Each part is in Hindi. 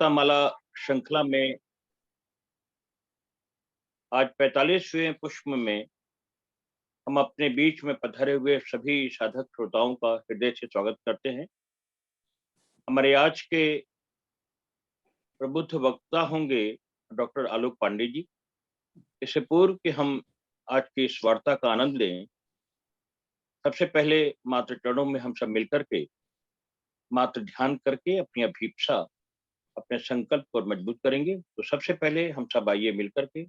वार्तामाला श्रृंखला में आज 45वें पुष्प में हम अपने बीच में पधारे हुए सभी साधक श्रोताओं का हृदय से स्वागत करते हैं। हमारे आज के प्रबुद्ध वक्ता होंगे डॉक्टर आलोक पांडे जी। इससे पूर्व कि हम आज की इस वार्ता का आनंद लें, सबसे पहले मात्र चरणों में हम सब मिलकर के मात्र ध्यान करके अपनी अभीप्सा, अपने संकल्प को मजबूत करेंगे। तो सबसे पहले हम सब आइए मिलकर के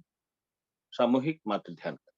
सामूहिक मात्र ध्यान करें।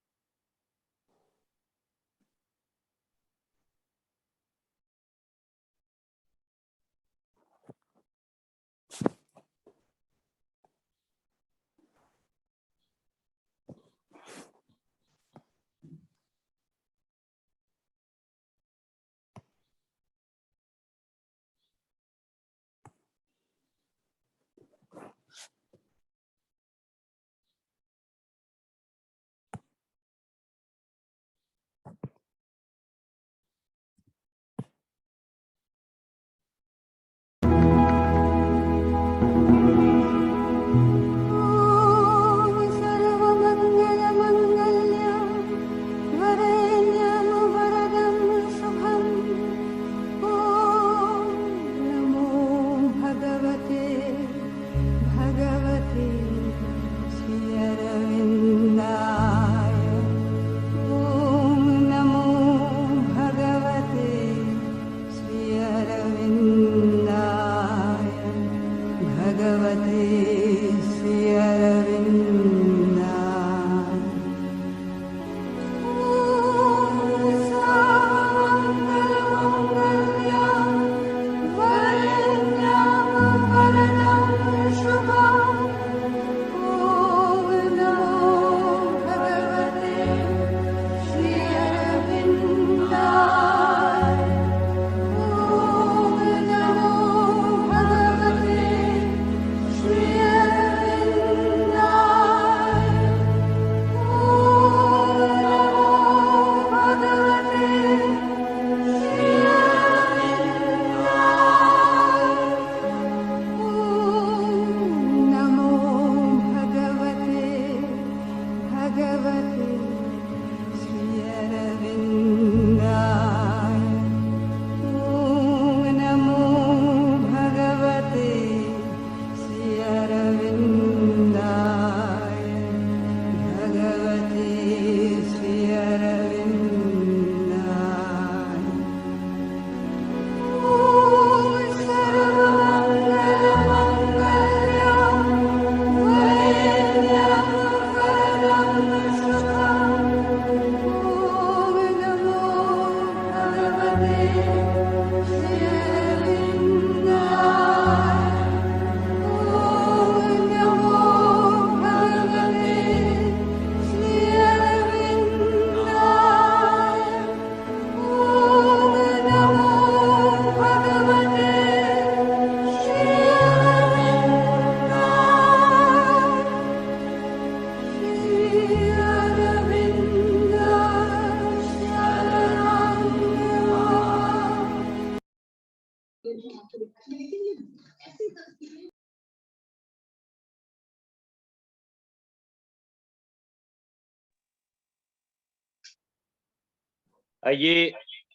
आइए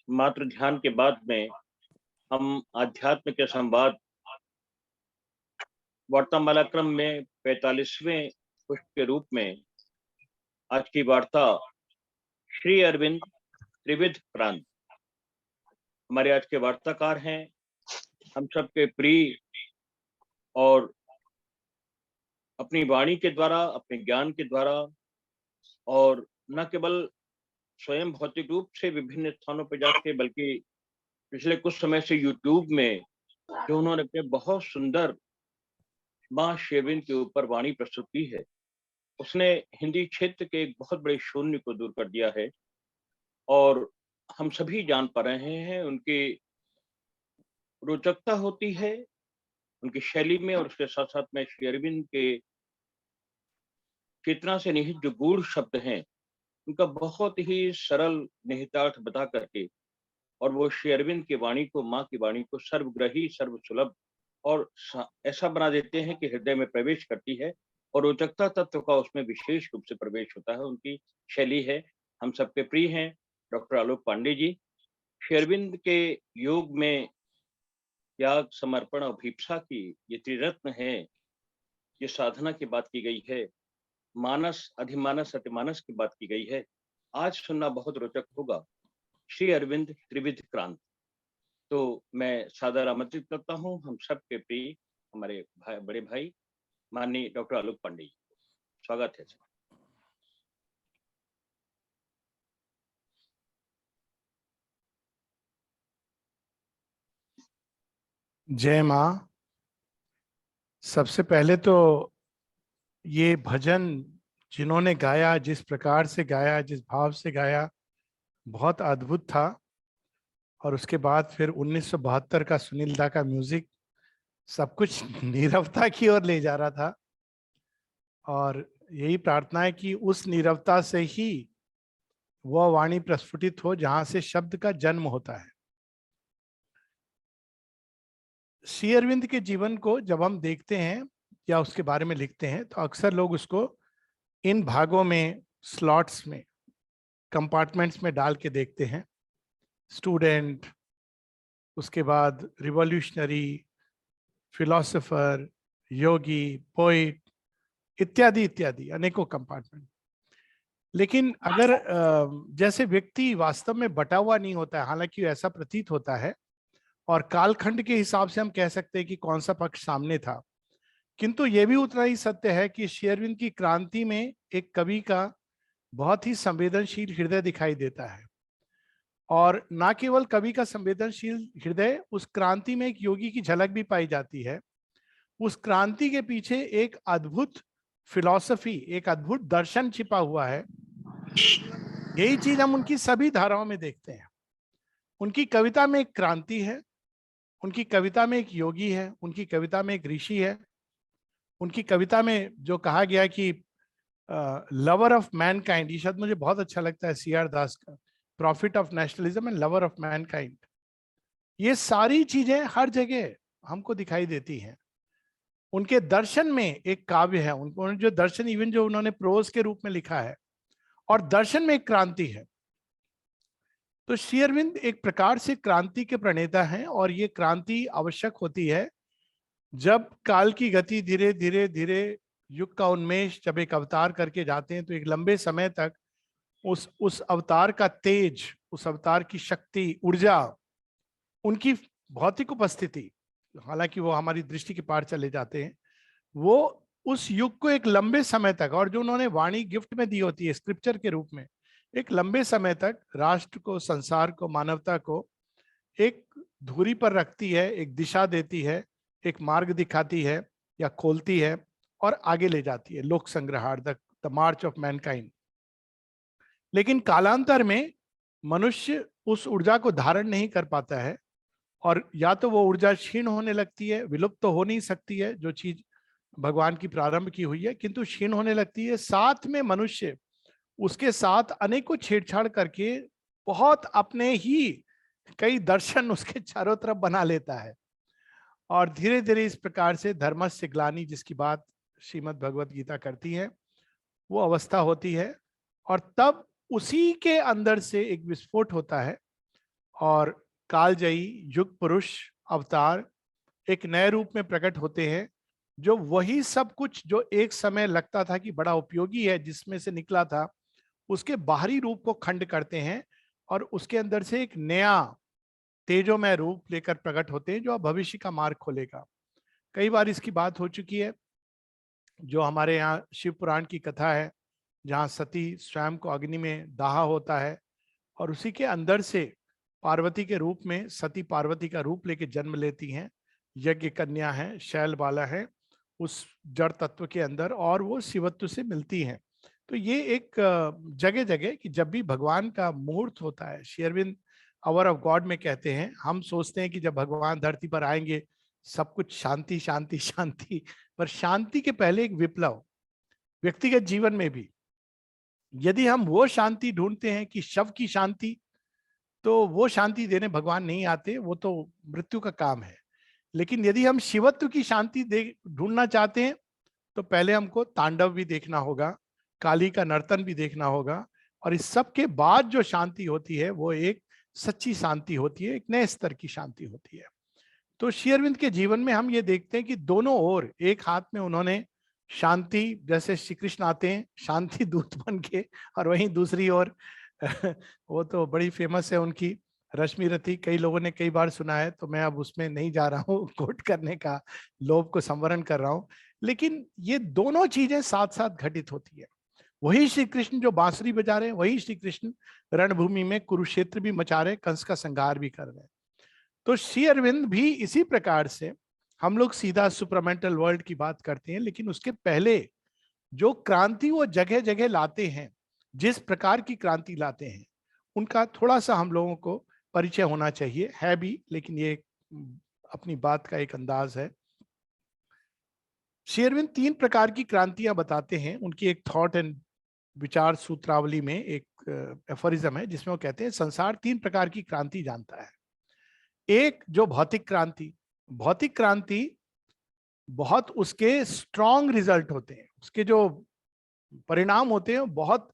मात्र ध्यान के बाद में हम आध्यात्म के संवाद वार्तामाला क्रम में 45वें पुष्प के रूप में आज की वार्ता श्री अरविंद त्रिविध प्रांत। हमारे आज के वार्ताकार हैं हम सबके प्रिय और अपनी वाणी के द्वारा, अपने ज्ञान के द्वारा और न केवल स्वयं भौतिक रूप से विभिन्न स्थानों पर जाके, बल्कि पिछले कुछ समय से यूट्यूब में जो उन्होंने अपने बहुत सुंदर माँ शेरविन के ऊपर वाणी प्रस्तुत की है, उसने हिंदी क्षेत्र के एक बहुत बड़े शून्य को दूर कर दिया है। और हम सभी जान पा रहे हैं उनकी रोचकता होती है उनकी शैली में, और उसके साथ साथ में श्री अरविंद के चेतना से निहित जो गूढ़ शब्द हैं उनका बहुत ही सरल निहितार्थ बता करके, और वो श्री अरविंद की वाणी को, माँ की वाणी को सर्वग्रही सर्वसुलभ और ऐसा बना देते हैं कि हृदय में प्रवेश करती है और रोचकता तत्व का उसमें विशेष रूप से प्रवेश होता है। उनकी शैली है, हम सबके प्रिय हैं, डॉक्टर आलोक पांडे जी। श्री अरविंद के योग में त्याग, समर्पण और अभिप्सा की ये त्रिरत्न है। ये साधना की बात की गई है, मानस, अधिमानस, अतिमानस की बात की गई है। आज सुनना बहुत रोचक होगा, श्री अरविंद त्रिविध क्रांति। तो मैं सादर आमंत्रित करता हूँ हम सबके प्रिय हमारे भाई, बड़े भाई माननीय डॉक्टर आलोक पांडे जी, स्वागत है सर। जय माँ। सबसे पहले तो ये भजन जिन्होंने गाया, जिस प्रकार से गाया, जिस भाव से गाया, बहुत अद्भुत था। और उसके बाद फिर 1972 का सुनील दा का म्यूजिक सब कुछ नीरवता की ओर ले जा रहा था। और यही प्रार्थना है कि उस नीरवता से ही वह वाणी प्रस्फुटित हो जहां से शब्द का जन्म होता है। श्री अरविंद के जीवन को जब हम देखते हैं या उसके बारे में लिखते हैं तो अक्सर लोग उसको इन भागों में, स्लॉट्स में, कंपार्टमेंट्स में डाल के देखते हैं। स्टूडेंट, उसके बाद रिवॉल्यूशनरी, फिलोसोफर, योगी, पोइट, इत्यादि इत्यादि अनेकों कंपार्टमेंट। लेकिन अगर जैसे व्यक्ति वास्तव में बटा हुआ नहीं होता है, हालांकि ऐसा प्रतीत होता है, और कालखंड के हिसाब से हम कह सकते हैं कि कौन सा पक्ष सामने था, किंतु यह भी उतना ही सत्य है कि श्री अरविंद की क्रांति में एक कवि का बहुत ही संवेदनशील हृदय दिखाई देता है। और ना केवल कवि का संवेदनशील हृदय, उस क्रांति में एक योगी की झलक भी पाई जाती है। उस क्रांति के पीछे एक अद्भुत फिलॉसफी, एक अद्भुत दर्शन छिपा हुआ है। यही चीज हम उनकी सभी धाराओं में देखते हैं। उनकी कविता में एक क्रांति है, उनकी कविता में एक योगी है, उनकी कविता में एक ऋषि है। उनकी कविता में जो कहा गया कि लवर ऑफ मैनकाइंड, ये शब्द मुझे बहुत अच्छा लगता है CR दास का, profit of nationalism and lover of Mankind. ये सारी चीजें हर जगह हमको दिखाई देती हैं। उनके दर्शन में एक काव्य है, उन्होंने जो दर्शन, इवन जो उन्होंने प्रोज के रूप में लिखा है, और दर्शन में एक क्रांति है। तो श्री अरविंद एक प्रकार से क्रांति के प्रणेता हैं, और ये क्रांति आवश्यक होती है जब काल की गति धीरे धीरे धीरे, युग का उन्मेष जब एक अवतार करके जाते हैं, तो एक लंबे समय तक उस अवतार का तेज, उस अवतार की शक्ति, ऊर्जा, उनकी भौतिक उपस्थिति, हालांकि वो हमारी दृष्टि के पार चले जाते हैं, वो उस युग को एक लंबे समय तक, और जो उन्होंने वाणी गिफ्ट में दी होती है स्क्रिप्चर के रूप में, एक लंबे समय तक राष्ट्र को, संसार को, मानवता को एक धुरी पर रखती है, एक दिशा देती है, एक मार्ग दिखाती है या खोलती है और आगे ले जाती है, लोक संग्रहार्थ, द मार्च ऑफ मैनकाइंड। लेकिन कालांतर में मनुष्य उस ऊर्जा को धारण नहीं कर पाता है, और या तो वो ऊर्जा क्षीण होने लगती है, विलुप्त तो हो नहीं सकती है, जो चीज भगवान की प्रारंभ की हुई है, किंतु क्षीण होने लगती है। साथ में मनुष्य उसके साथ अनेकों छेड़छाड़ करके बहुत अपने ही कई दर्शन उसके चारों तरफ बना लेता है, और धीरे धीरे इस प्रकार से धर्मस्य ग्लानि, जिसकी बात श्रीमद् भगवत गीता करती है, वो अवस्था होती है। और तब उसी के अंदर से एक विस्फोट होता है, और कालजयी युग पुरुष अवतार एक नए रूप में प्रकट होते हैं, जो वही सब कुछ जो एक समय लगता था कि बड़ा उपयोगी है, जिसमें से निकला था, उसके बाहरी रूप को खंड करते हैं, और उसके अंदर से एक नया तेजोमय रूप लेकर प्रकट होते हैं, जो अब भविष्य का मार्ग खोलेगा। कई बार इसकी बात हो चुकी है, जो हमारे यहाँ शिव पुराण की कथा है, जहाँ सती स्वयं को अग्नि में दाहा होता है, और उसी के अंदर से पार्वती के रूप में सती पार्वती का रूप लेके जन्म लेती हैं, यज्ञ कन्या है, शैलबाला है उस जड़ तत्व के अंदर, और वो शिवत्व से मिलती हैं। तो ये एक जगह जगह कि जब भी भगवान का मुहूर्त होता है, Shri Aurobindo hour of god में कहते हैं, हम सोचते हैं कि जब भगवान धरती पर आएंगे सब कुछ शांति शांति शांति, पर शांति के पहले एक विप्लव, व्यक्तिगत जीवन में भी। यदि हम वो शांति ढूंढते हैं कि शव की शांति, तो वो शांति देने भगवान नहीं आते, वो तो मृत्यु का काम है। लेकिन यदि हम शिवत्व की शांति ढूंढना चाहते हैं तो पहले हमको तांडव भी देखना होगा, काली का नर्तन भी देखना होगा, और इस सब के बाद जो शांति होती है वो एक सच्ची शांति होती है, एक नए स्तर की शांति होती है। तो श्री अरविंद के जीवन में हम ये देखते हैं कि दोनों ओर, एक हाथ में उन्होंने शांति, जैसे श्री कृष्ण आते हैं शांति दूत बन के, और वहीं दूसरी ओर वो तो बड़ी फेमस है उनकी रश्मि रथी, कई लोगों ने कई बार सुना है, तो मैं अब उसमें नहीं जा रहा हूँ, कोट करने का लोभ को संवरण कर रहा हूँ। लेकिन ये दोनों चीजें साथ साथ घटित होती है। वही श्री कृष्ण जो बांसुरी बजा रहे हैं, वही श्री कृष्ण रणभूमि में कुरुक्षेत्र भी मचा रहे हैं, कंस का संहार भी कर रहे हैं। तो श्री अरविंद भी इसी प्रकार से, हम लोग सीधा सुपरमेंटल वर्ल्ड की बात करते हैं, लेकिन उसके पहले जो क्रांति वो जगह जगह लाते हैं, जिस प्रकार की क्रांति लाते हैं, उनका थोड़ा सा हम लोगों को परिचय होना चाहिए, है भी, लेकिन ये अपनी बात का एक अंदाज है। श्री अरविंद 3 प्रकार की क्रांतियां बताते हैं। उनकी एक थॉट एंड विचार सूत्रावली में एक एफोरिज्म है जिसमें वो कहते हैं संसार 3 प्रकार की क्रांति जानता है। एक जो भौतिक क्रांति, भौतिक क्रांति बहुत उसके स्ट्रॉन्ग रिजल्ट होते हैं, उसके जो परिणाम होते हैं बहुत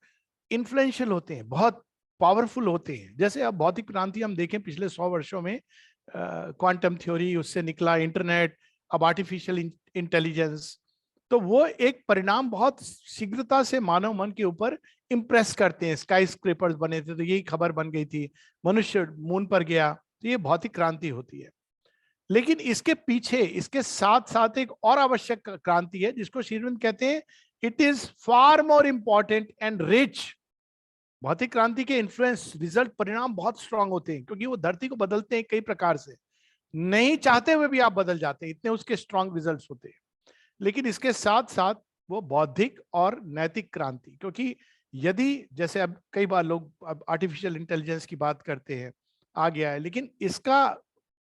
इन्फ्लुएंशियल होते हैं, बहुत पावरफुल होते हैं। जैसे अब भौतिक क्रांति हम देखें पिछले 100 वर्षों में, क्वांटम थ्योरी, उससे निकला इंटरनेट, अब आर्टिफिशियल इंटेलिजेंस, तो वो एक परिणाम बहुत शीघ्रता से मानव मन के ऊपर इंप्रेस करते हैं। स्काई स्क्रेपर्स बने थे तो यही खबर बन गई थी, मनुष्य मून पर गया, तो ये भौतिक क्रांति होती है। लेकिन इसके पीछे, इसके साथ साथ एक और आवश्यक क्रांति है जिसको श्री अरविंद कहते हैं it is far more important and rich. भौतिक क्रांति के इन्फ्लुएंस, रिजल्ट, परिणाम बहुत स्ट्रांग होते हैं, क्योंकि वो धरती को बदलते हैं कई प्रकार से, नहीं चाहते हुए भी आप बदल जाते हैं, इतने उसके स्ट्रांग रिजल्ट्स होते हैं। लेकिन इसके साथ साथ वो बौद्धिक और नैतिक क्रांति, क्योंकि यदि, जैसे अब कई बार लोग अब आर्टिफिशियल इंटेलिजेंस की बात करते हैं, आ गया है, लेकिन इसका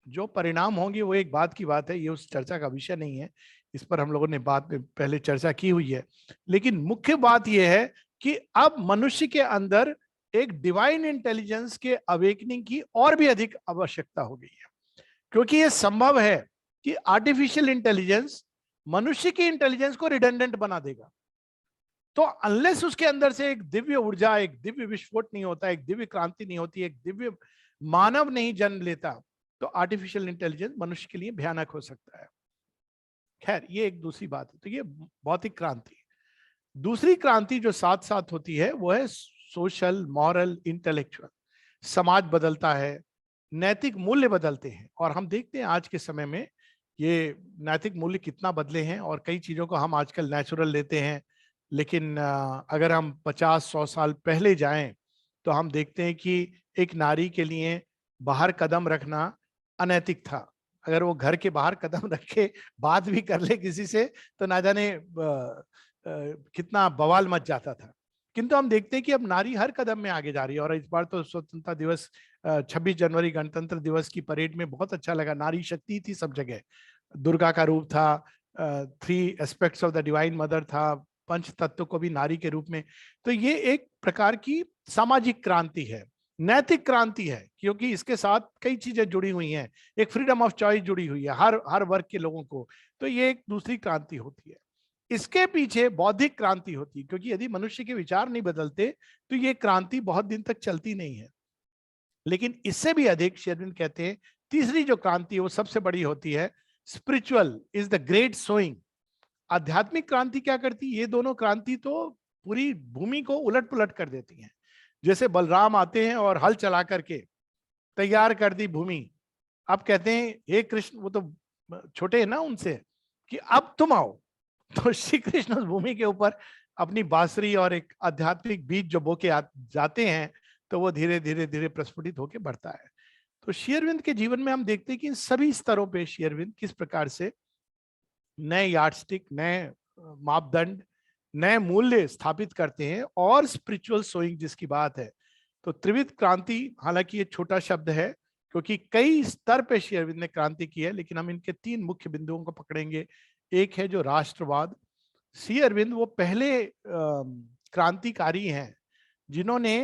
जो परिणाम होंगे वो एक बात की बात है, ये उस चर्चा का विषय नहीं है, इस पर हम लोगों ने बात में पहले चर्चा की हुई है। लेकिन मुख्य बात यह है कि अब मनुष्य के अंदर एक डिवाइन इंटेलिजेंस के अवेकनिंग की और भी अधिक आवश्यकता हो गई है, क्योंकि यह संभव है कि आर्टिफिशियल इंटेलिजेंस मनुष्य की इंटेलिजेंस को रिडंडेंट बना देगा। तो अनलेस उसके अंदर से एक दिव्य ऊर्जा, एक दिव्य विस्फोट नहीं होता, एक दिव्य क्रांति नहीं होती, एक दिव्य मानव नहीं जन्म लेता, तो आर्टिफिशियल इंटेलिजेंस मनुष्य के लिए भयानक हो सकता है। खैर, ये एक दूसरी बात है। तो ये भौतिक क्रांति। दूसरी क्रांति जो साथ साथ होती है वो है सोशल, मॉरल, इंटेलेक्चुअल। समाज बदलता है, नैतिक मूल्य बदलते हैं, और हम देखते हैं आज के समय में ये नैतिक मूल्य कितना बदले हैं, और कई चीजों को हम आजकल नेचुरल लेते हैं, लेकिन अगर हम 50-100 साल पहले जाएं तो हम देखते हैं कि एक नारी के लिए बाहर कदम रखना अनैतिक था। अगर वो घर के बाहर कदम रख के बात भी कर ले किसी से तो ना जाने कितना बवाल मच जाता था। किंतु हम देखते हैं कि अब नारी हर कदम में आगे जा रही है, और इस बार तो स्वतंत्रता दिवस 26 जनवरी गणतंत्र दिवस की परेड में बहुत अच्छा लगा। नारी शक्ति थी सब जगह, दुर्गा का रूप था, 3 aspects of the divine mother था, पंच तत्व को भी नारी के रूप में। तो ये एक प्रकार की सामाजिक क्रांति है, नैतिक क्रांति है, क्योंकि इसके साथ कई चीजें जुड़ी हुई हैं। एक फ्रीडम ऑफ चॉइस जुड़ी हुई है हर वर्ग के लोगों को, तो ये एक दूसरी क्रांति होती है। इसके पीछे बौद्धिक क्रांति होती है, क्योंकि यदि मनुष्य के विचार नहीं बदलते तो ये क्रांति बहुत दिन तक चलती नहीं है। लेकिन इससे भी अधिक श्री अरविंद कहते हैं तीसरी जो क्रांति है वो सबसे बड़ी होती है, spiritual is the great sowing. आध्यात्मिक क्रांति क्या करती है? ये दोनों क्रांति तो पूरी भूमि को उलट पुलट कर देती हैं। जैसे बलराम आते हैं और हल चला करके तैयार कर दी भूमि, अब कहते हैं हे कृष्ण, वो तो छोटे हैं ना उनसे, कि अब तुम आओ। तो श्री कृष्ण उस भूमि के ऊपर अपनी बांसुरी और एक आध्यात्मिक बीज जो बोके जाते हैं, तो वो धीरे धीरे धीरे प्रस्फुटित होकर बढ़ता है। तो श्री अरविंद के जीवन में हम देखते हैं कि इन सभी स्तरों पे श्री अरविंद किस प्रकार से नए यार्डस्टिक, नए मापदंड, नए मूल्य स्थापित करते हैं, और स्पिरिचुअल सोइंग जिसकी बात है। तो त्रिविध क्रांति, हालांकि ये छोटा शब्द है क्योंकि कई स्तर पे श्री अरविंद ने क्रांति की है, लेकिन हम इनके 3 मुख्य बिंदुओं को पकड़ेंगे। एक है जो राष्ट्रवाद। श्री अरविंद वो पहले क्रांतिकारी हैं जिन्होंने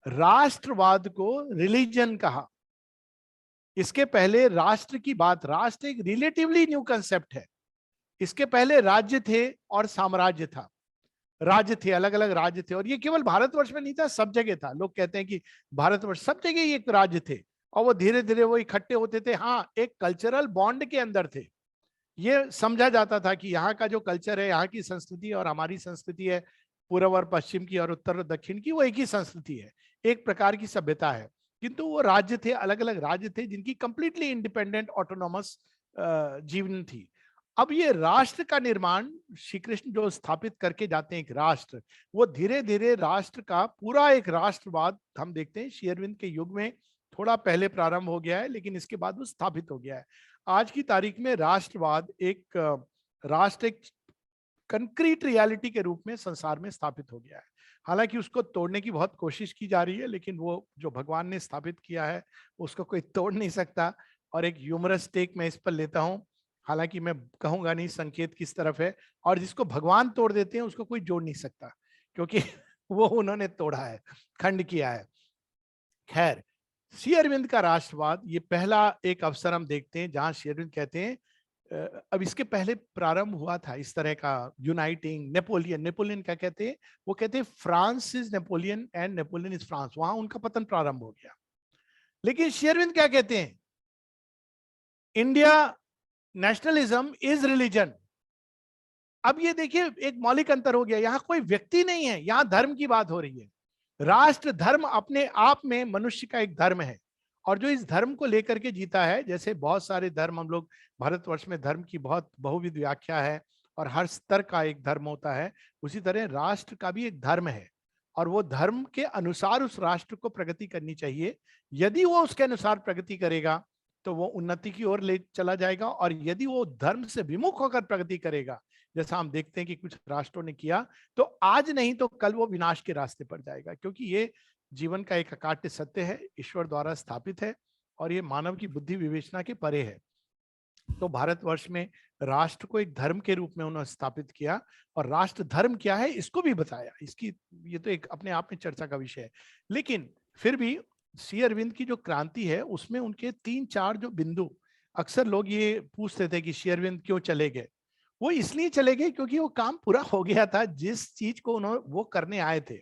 राष्ट्रवाद को रिलीजन कहा। इसके पहले राष्ट्र की बात, राष्ट्र एक रिलेटिवली न्यू कंसेप्ट है। इसके पहले राज्य थे और साम्राज्य था, राज्य थे, अलग अलग राज्य थे, और ये केवल भारतवर्ष में नहीं था, सब जगह था। लोग कहते हैं कि भारतवर्ष, सब जगह ही एक राज्य थे और वो धीरे धीरे वो इकट्ठे होते थे। हाँ, एक कल्चरल बॉन्ड के अंदर थे। ये समझा जाता था कि यहाँ का जो कल्चर है, यहाँ की संस्कृति और हमारी संस्कृति है, पूर्व और पश्चिम की और उत्तर और दक्षिण की, वो एक ही संस्कृति है, एक प्रकार की सभ्यता है। किंतु वो राज्य थे, अलग अलग राज्य थे जिनकी कंप्लीटली इंडिपेंडेंट ऑटोनॉमस जीवन थी। अब ये राष्ट्र का निर्माण श्री कृष्ण जो स्थापित करके जाते हैं, एक राष्ट्र, वो धीरे धीरे राष्ट्र का पूरा एक राष्ट्रवाद हम देखते हैं श्री अरविंद के युग में थोड़ा पहले प्रारंभ हो गया है, लेकिन इसके बाद वो स्थापित हो गया है। आज की तारीख में राष्ट्रवाद एक राष्ट्र एक कंक्रीट रियलिटी के रूप में संसार में स्थापित हो गया है। हालांकि उसको तोड़ने की बहुत कोशिश की जा रही है, लेकिन वो जो भगवान ने स्थापित किया है उसको कोई तोड़ नहीं सकता। और एक ह्यूमरस टेक मैं इस पर लेता हूं, हालांकि मैं कहूंगा नहीं संकेत किस तरफ है, और जिसको भगवान तोड़ देते हैं उसको कोई जोड़ नहीं सकता, क्योंकि वो उन्होंने तोड़ा है, खंड किया है। खैर, श्री अरविंद का राष्ट्रवाद, ये पहला एक अवसर हम देखते हैं जहां श्री अरविंद कहते हैं, अब इसके पहले प्रारंभ हुआ था इस तरह का यूनाइटिंग। नेपोलियन क्या कहते हैं, वो कहते हैं France is Napoleon and Napoleon is France, वहां उनका पतन प्रारंभ हो गया। लेकिन श्री अरविंद क्या कहते हैं, इंडिया नेशनलिज्म इज रिलीजन। अब ये देखिए एक मौलिक अंतर हो गया, यहां कोई व्यक्ति नहीं है, यहां धर्म की बात हो रही है। राष्ट्र धर्म अपने आप में मनुष्य का एक धर्म है, और जो इस धर्म को लेकर के जीता है, जैसे बहुत सारे धर्म हम लोग, भारतवर्ष में धर्म की बहुत बहुविध व्याख्या है और हर स्तर का एक धर्म होता है, उसी तरह राष्ट्र का भी एक धर्म है, और वो धर्म के अनुसार उस राष्ट्र को प्रगति करनी चाहिए। यदि वो उसके अनुसार प्रगति करेगा तो वो उन्नति की ओर ले चला जाएगा, और यदि वो धर्म से विमुख होकर प्रगति करेगा, जैसा हम देखते हैं कि कुछ राष्ट्रों ने किया, तो आज नहीं तो कल वो विनाश के रास्ते पर जाएगा। क्योंकि ये जीवन का एक अकाट्य सत्य है, ईश्वर द्वारा स्थापित है, और ये मानव की बुद्धि विवेचना के परे है। तो भारतवर्ष में राष्ट्र को एक धर्म के रूप में उन्होंने स्थापित किया, और राष्ट्र धर्म क्या है इसको भी बताया। इसकी ये तो एक अपने आप में चर्चा का विषय है। लेकिन फिर भी श्री अरविंद की जो क्रांति है उसमें उनके 3-4 जो बिंदु, अक्सर लोग ये पूछते थे कि श्री अरविंद क्यों चले गए। वो इसलिए चले गए क्योंकि वो काम पूरा हो गया था जिस चीज को उन्होंने वो करने आए थे।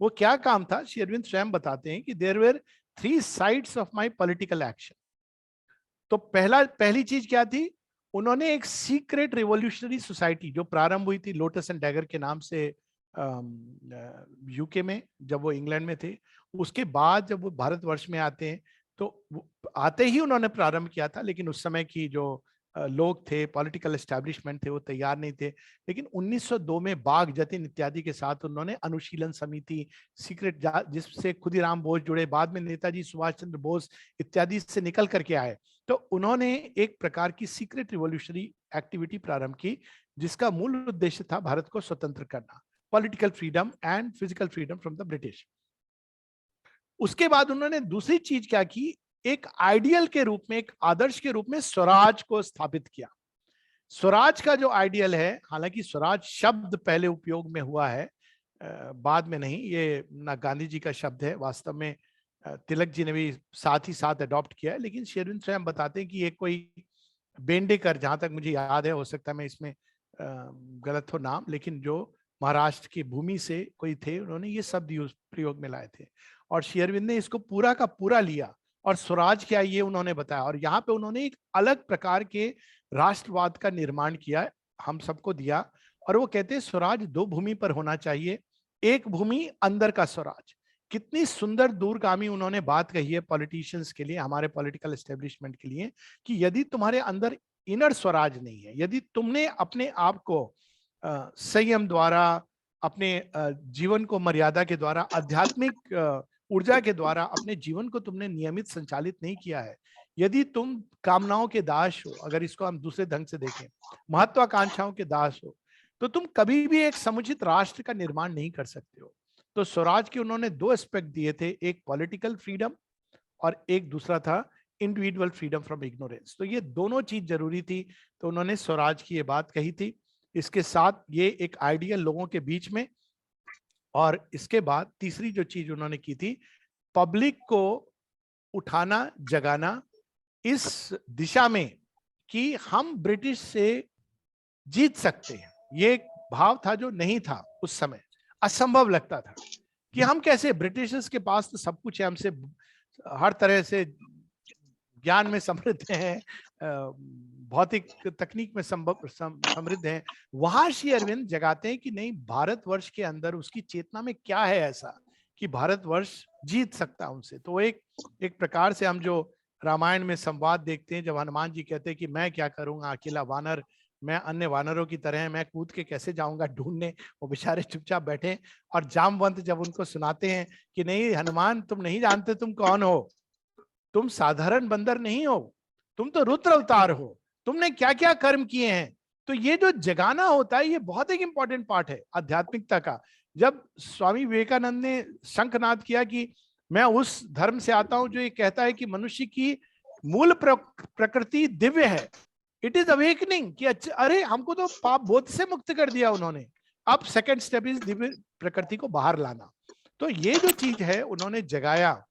वो क्या काम था, श्री अरविंद स्वयं बताते हैं कि there were 3 sides of my political action. तो पहली चीज क्या थी, उन्होंने एक सीक्रेट रिवॉल्यूशनरी सोसाइटी जो प्रारंभ हुई थी लोटस एंड डैगर के नाम से यूके में, जब वो इंग्लैंड में थे, उसके बाद जब वो भारतवर्ष में आते हैं तो आते ही उन्होंने प्रारंभ किया था, लेकिन उस समय की जो लोग थे, पॉलिटिकल एस्टैब्लिशमेंट थे, वो तैयार नहीं थे। लेकिन 1902 में बाघ जतिन इत्यादि के साथ उन्होंने अनुशीलन समिति, सीक्रेट, जिससे खुदीराम बोस जुड़े, बाद में नेताजी सुभाष चंद्र बोस इत्यादि से निकल करके आए, तो उन्होंने एक प्रकार की सीक्रेट रिवॉल्यूशनरी एक्टिविटी प्रारंभ की, जिसका मूल उद्देश्य था भारत को स्वतंत्र करना, political freedom and physical freedom from the British. उसके बाद उन्होंने दूसरी चीज क्या की, एक आइडियल के रूप में, एक आदर्श के रूप में स्वराज को स्थापित किया। स्वराज का जो आइडियल है, हालांकि स्वराज शब्द पहले उपयोग में हुआ है, बाद में नहीं, ये ना गांधी जी का शब्द है, वास्तव में तिलक जी ने भी साथ ही साथ अडॉप्ट किया है। लेकिन श्री अरविंद स्वयं बताते हैं कि ये कोई बेंडेकर, जहां तक मुझे याद है, हो सकता है मैं इसमें गलत हो नाम, लेकिन जो महाराष्ट्र की भूमि से कोई थे, उन्होंने ये शब्द प्रयोग में लाए थे, और श्री अरविंद ने इसको पूरा का पूरा लिया, और स्वराज क्या ये उन्होंने बताया। और यहाँ पे उन्होंने एक अलग प्रकार के राष्ट्रवाद का निर्माण किया, हम सबको दिया, और वो कहते हैं स्वराज 2 भूमि पर होना चाहिए, एक भूमि अंदर का स्वराज। कितनी सुंदर दूरगामी उन्होंने बात कही है पॉलिटिशियंस के लिए, हमारे पॉलिटिकल एस्टेब्लिशमेंट के लिए, कि यदि तुम्हारे अंदर इनर स्वराज नहीं है, यदि तुमने अपने आप को संयम द्वारा, अपने जीवन को मर्यादा के द्वारा, आध्यात्मिक ऊर्जा के द्वारा अपने जीवन को तुमने नियमित संचालित नहीं किया है, यदि तुम कामनाओं के दास हो, अगर इसको हम दूसरे ढंग से देखें, महत्वाकांक्षाओं के दास हो, तो तुम कभी भी एक समुचित राष्ट्र का निर्माण नहीं कर सकते हो। तो स्वराज के उन्होंने 2 एस्पेक्ट दिए थे, एक पॉलिटिकल फ्रीडम और एक दूसरा था इंडिविजुअल फ्रीडम फ्रॉम इग्नोरेंस। तो ये दोनों चीज जरूरी थी, तो उन्होंने स्वराज की ये बात कही थी। इसके साथ ये एक आइडियल लोगों के बीच में, और इसके बाद तीसरी जो चीज उन्होंने की थी, पब्लिक को उठाना, जगाना, इस दिशा में कि हम ब्रिटिश से जीत सकते हैं। ये एक भाव था जो नहीं था उस समय, असंभव लगता था कि हम कैसे, ब्रिटिशर्स के पास तो सब कुछ है, हमसे हर तरह से ज्ञान में समृद्ध हैं, भौतिक तकनीक में समृद्ध हैं। वहां श्री अरविंद जगाते हैं कि नहीं, भारतवर्ष के अंदर उसकी चेतना में क्या है ऐसा कि भारतवर्ष जीत सकता उनसे। तो एक प्रकार से हम जो रामायण में संवाद देखते हैं, जब हनुमान जी कहते हैं कि मैं क्या करूंगा अकेला वानर, मैं अन्य वानरों की तरह, मैं कूद के कैसे जाऊंगा ढूंढने, वो बेचारे चुपचाप बैठे। और जामवंत जब उनको सुनाते हैं कि नहीं हनुमान, तुम नहीं जानते तुम कौन हो, तुम साधारण बंदर नहीं हो, तुम तो रुद्र अवतार हो, तुमने क्या क्या कर्म किए हैं। तो ये जो जगाना होता है, ये बहुत एक इंपॉर्टेंट पार्ट है आध्यात्मिकता का। जब स्वामी विवेकानंद ने शंखनाद किया कि मैं उस धर्म से आता हूं जो ये कहता है कि मनुष्य की मूल प्रकृति दिव्य है, इट इज अवेकनिंग, कि अच्छा अरे हमको तो पाप बोध से मुक्त कर दिया उन्होंने, अब सेकंड स्टेप इज दिव्य प्रकृति को बाहर लाना। तो ये जो चीज है उन्होंने जगाया,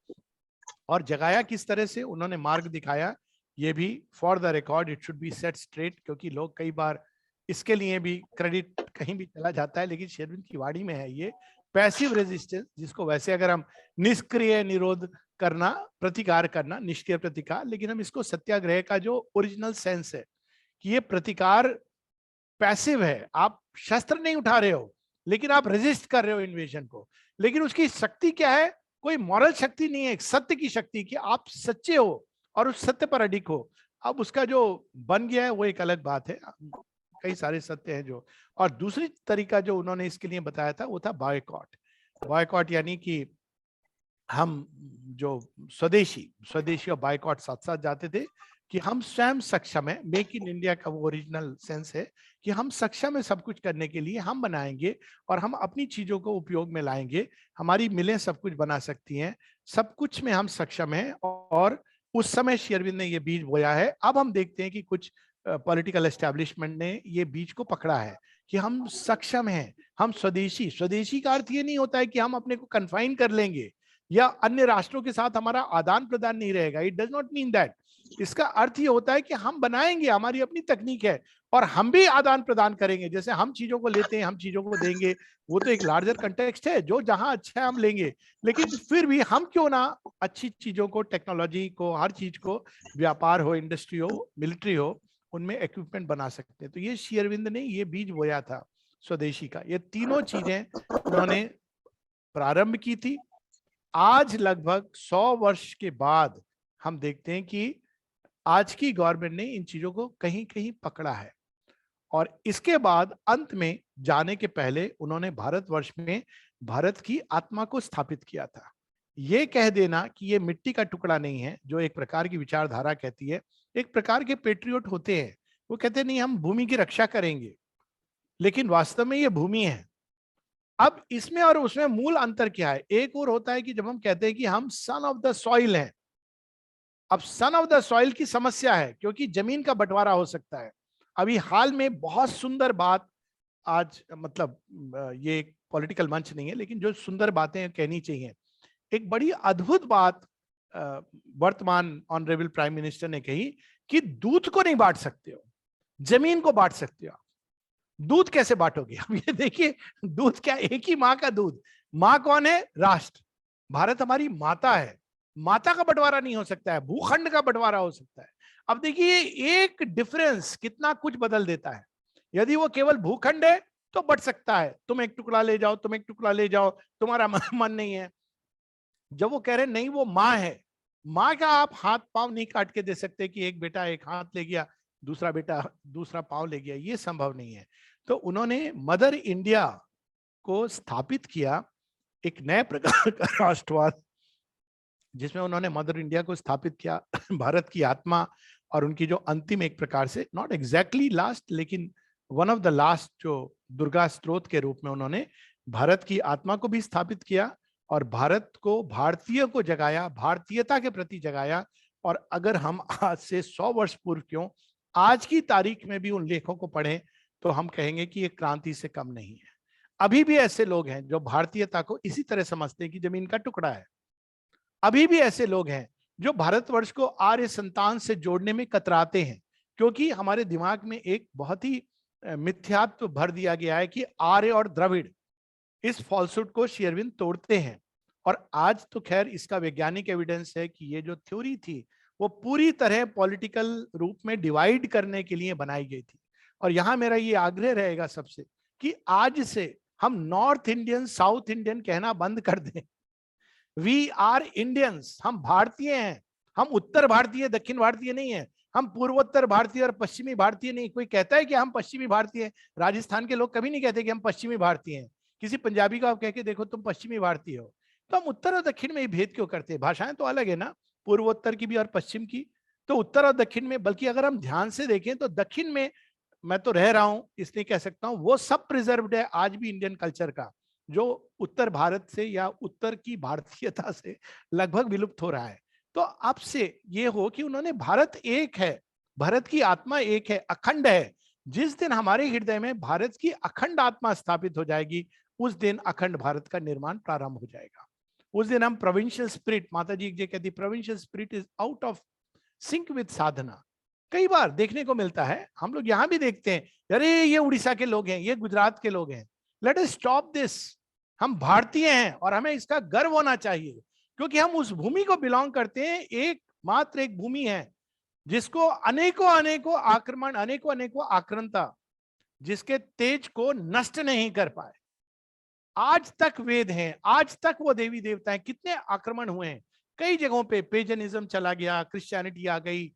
और जगाया किस तरह से, उन्होंने मार्ग दिखाया। ये भी for the record it should be set straight, क्योंकि लोग कई बार इसके लिए भी क्रेडिट कहीं भी चला जाता है, लेकिन शेरविन की वाणी में है ये पैसिव रेजिस्टेंस, जिसको वैसे अगर हम निष्क्रिय निरोध करना, प्रतिकार करना, निष्क्रिय प्रतिकार, लेकिन हम इसको सत्याग्रह का जो ओरिजिनल सेंस है कि ये प्रतिकार पैसिव है, आप शस्त्र नहीं उठा रहे हो लेकिन आप रेजिस्ट कर रहे हो इन्वेजन को। लेकिन उसकी शक्ति क्या है, कोई मॉरल शक्ति नहीं है, एक सत्य की शक्ति कि आप सच्चे हो और उस सत्य पर अडिग हो। अब उसका जो बन गया है वो एक अलग बात है, कई सारे सत्य हैं जो। और दूसरी तरीका जो उन्होंने इसके लिए बताया था वो था बॉयकॉट। बॉयकॉट यानी कि हम जो स्वदेशी और बॉयकॉट साथ साथ जाते थे कि हम स्वयं सक्षम है। मेक इन इंडिया का वो ओरिजिनल सेंस है कि हम सक्षम है सब कुछ करने के लिए, हम बनाएंगे और हम अपनी चीजों को उपयोग में लाएंगे, हमारी मिलें सब कुछ बना सकती हैं, सब कुछ में हम सक्षम हैं। और उस समय श्री अरविंद ने ये बीज बोया है। अब हम देखते हैं कि कुछ पॉलिटिकल एस्टैब्लिशमेंट ने ये बीज को पकड़ा है कि हम सक्षम हैं, हम स्वदेशी का अर्थ ये नहीं होता है कि हम अपने को कन्फाइन कर लेंगे या अन्य राष्ट्रों के साथ हमारा आदान प्रदान नहीं रहेगा, it does not mean that. इसका अर्थ ये होता है कि हम बनाएंगे, हमारी अपनी तकनीक है और हम भी आदान प्रदान करेंगे। जैसे हम चीजों को लेते हैं, हम चीजों को देंगे, वो तो एक लार्जर कंटेक्स्ट है, जो जहां अच्छा है हम लेंगे, लेकिन फिर भी हम क्यों ना अच्छी चीजों को, टेक्नोलॉजी को, हर चीज को, व्यापार हो, इंडस्ट्री हो, मिलिट्री हो, उनमें इक्विपमेंट बना सकते हैं। तो ये श्री अरविंद ने ये बीज बोया था स्वदेशी का। ये तीनों चीजें उन्होंने प्रारंभ की थी। आज लगभग 100 वर्ष के बाद हम देखते हैं कि आज की गवर्नमेंट ने इन चीजों को कहीं कहीं पकड़ा है। और इसके बाद अंत में जाने के पहले उन्होंने भारतवर्ष में भारत की आत्मा को स्थापित किया था। ये कह देना कि ये मिट्टी का टुकड़ा नहीं है, जो एक प्रकार की विचारधारा कहती है। एक प्रकार के पेट्रियोट होते हैं, वो कहते हैं नहीं हम भूमि की रक्षा करेंगे, लेकिन वास्तव में ये भूमि है। अब इसमें और उसमें मूल अंतर क्या है? एक और होता है कि जब हम कहते हैं कि हम सन ऑफ द सॉइल हैं। अब सन ऑफ द सॉइल की समस्या है क्योंकि जमीन का बंटवारा हो सकता है। अभी हाल में बहुत सुंदर बात, आज मतलब ये एक पॉलिटिकल मंच नहीं है, लेकिन जो सुंदर बातें कहनी चाहिए, एक बड़ी अद्भुत बात वर्तमान ऑनरेबल प्राइम मिनिस्टर ने कही कि दूध को नहीं बांट सकते हो, जमीन को बांट सकते हो। दूध कैसे बांटोगे? अब ये देखिए, दूध क्या, एक ही माँ का दूध। माँ कौन है? राष्ट्र। भारत हमारी माता है, माता का बंटवारा नहीं हो सकता है, भूखंड का बंटवारा हो सकता है। अब देखिए एक डिफरेंस कितना कुछ बदल देता है। यदि वो केवल भूखंड है तो बट सकता है, तुम एक टुकड़ा ले जाओ, तुम एक टुकड़ा ले जाओ, तुम्हारा मन नहीं है। जब वो कह रहे नहीं वो माँ है, माँ का आप हाथ पांव नहीं काट के दे सकते कि एक बेटा एक हाथ ले गया, दूसरा बेटा दूसरा पांव ले गया, ये संभव नहीं है। तो उन्होंने मदर इंडिया को स्थापित किया, एक नए प्रकार का राष्ट्रवाद, जिसमें उन्होंने मदर इंडिया को स्थापित किया, भारत की आत्मा और उनकी जो अंतिम एक प्रकार से, नॉट एग्जैक्टली लास्ट, लेकिन वन ऑफ द लास्ट, जो दुर्गा स्त्रोत के रूप में उन्होंने भारत की आत्मा को भी स्थापित किया और भारत को, भारतीय को जगाया, भारतीयता के प्रति जगाया। और अगर हम आज से 100 वर्ष पूर्व क्यों, आज की तारीख में भी उन लेखों को पढ़ें तो हम कहेंगे कि ये क्रांति से कम नहीं है। अभी भी ऐसे लोग हैं जो भारतीयता को इसी तरह समझते हैं कि जमीन का टुकड़ा है। अभी भी ऐसे लोग हैं जो भारतवर्ष को आर्य संतान से जोड़ने में कतराते हैं, क्योंकि हमारे दिमाग में एक बहुत ही मिथ्यात्व भर दिया गया है कि आर्य और द्रविड़, इस फॉल्सहुड को श्री अरविंद तोड़ते हैं। और आज तो खैर इसका वैज्ञानिक एविडेंस है कि ये जो थ्योरी थी वो पूरी तरह पॉलिटिकल रूप में डिवाइड करने के लिए बनाई गई थी। और यहां मेरा ये आग्रह रहेगा सबसे कि आज से हम नॉर्थ इंडियन साउथ इंडियन कहना बंद कर दें। वी आर इंडियंस, हम भारतीय हैं। हम उत्तर भारतीय दक्षिण भारतीय नहीं है, हम पूर्वोत्तर भारतीय और पश्चिमी भारतीय नहीं। कोई कहता है कि हम पश्चिमी भारतीय हैं, राजस्थान के लोग कभी नहीं कहते कि हम पश्चिमी भारतीय हैं। किसी पंजाबी को आप कह के देखो तुम पश्चिमी भारतीय हो, तो हम उत्तर और दक्षिण में ही भेद क्यों करते हैं? भाषाएं तो अलग है ना, पूर्वोत्तर की भी और पश्चिम की। तो उत्तर और दक्षिण में, बल्कि अगर हम ध्यान से देखें तो दक्षिण में मैं तो रह रहा हूं इसलिए कह सकता हूं वो सब प्रिजर्व्ड है आज भी इंडियन कल्चर का, जो उत्तर भारत से या उत्तर की भारतीयता से लगभग विलुप्त हो रहा है। तो आपसे ये हो कि उन्होंने भारत एक है, भारत की आत्मा एक है, अखंड है। जिस दिन हमारे हृदय में भारत की अखंड आत्मा स्थापित हो जाएगी, उस दिन अखंड भारत का निर्माण प्रारंभ हो जाएगा। उस दिन हम प्रोविंशियल स्पिरिट, माता जी जो कहती provincial spirit is out of sync with sadhana, कई बार देखने को मिलता है। हम लोग यहां भी देखते हैं, अरे ये उड़ीसा के लोग हैं, ये गुजरात के लोग हैं। Let us stop this. हम भारतीय हैं और हमें इसका गर्व होना चाहिए, क्योंकि हम उस भूमि को बिलोंग करते हैं। एक मात्र एक भूमि है जिसको अनेकों अनेकों आक्रमण, अनेकों अनेकों आक्रांता, जिसके तेज को नष्ट नहीं कर पाए। आज तक वेद हैं, आज तक वो देवी देवता हैं। कितने आक्रमण हुए हैं कई जगहों पे, पेजनिज्म चला गया, क्रिश्चियनिटी आ गई,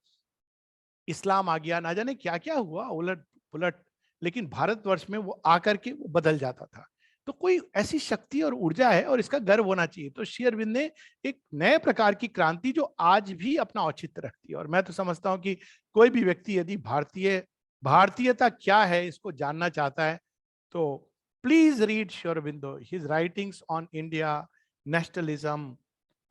इस्लाम आ गया, ना जाने क्या क्या हुआ उलट पुलट, लेकिन भारतवर्ष में वो आकर के वो बदल जाता था। तो कोई ऐसी शक्ति और ऊर्जा है और इसका गर्व होना चाहिए। तो श्री अरविंद ने एक नए प्रकार की क्रांति जो आज भी अपना औचित्य रखती है। और मैं तो समझता हूं कि कोई भी व्यक्ति यदि भारतीयता क्या है इसको जानना चाहता है तो please read Shri Aurobindo, his writings on India, nationalism,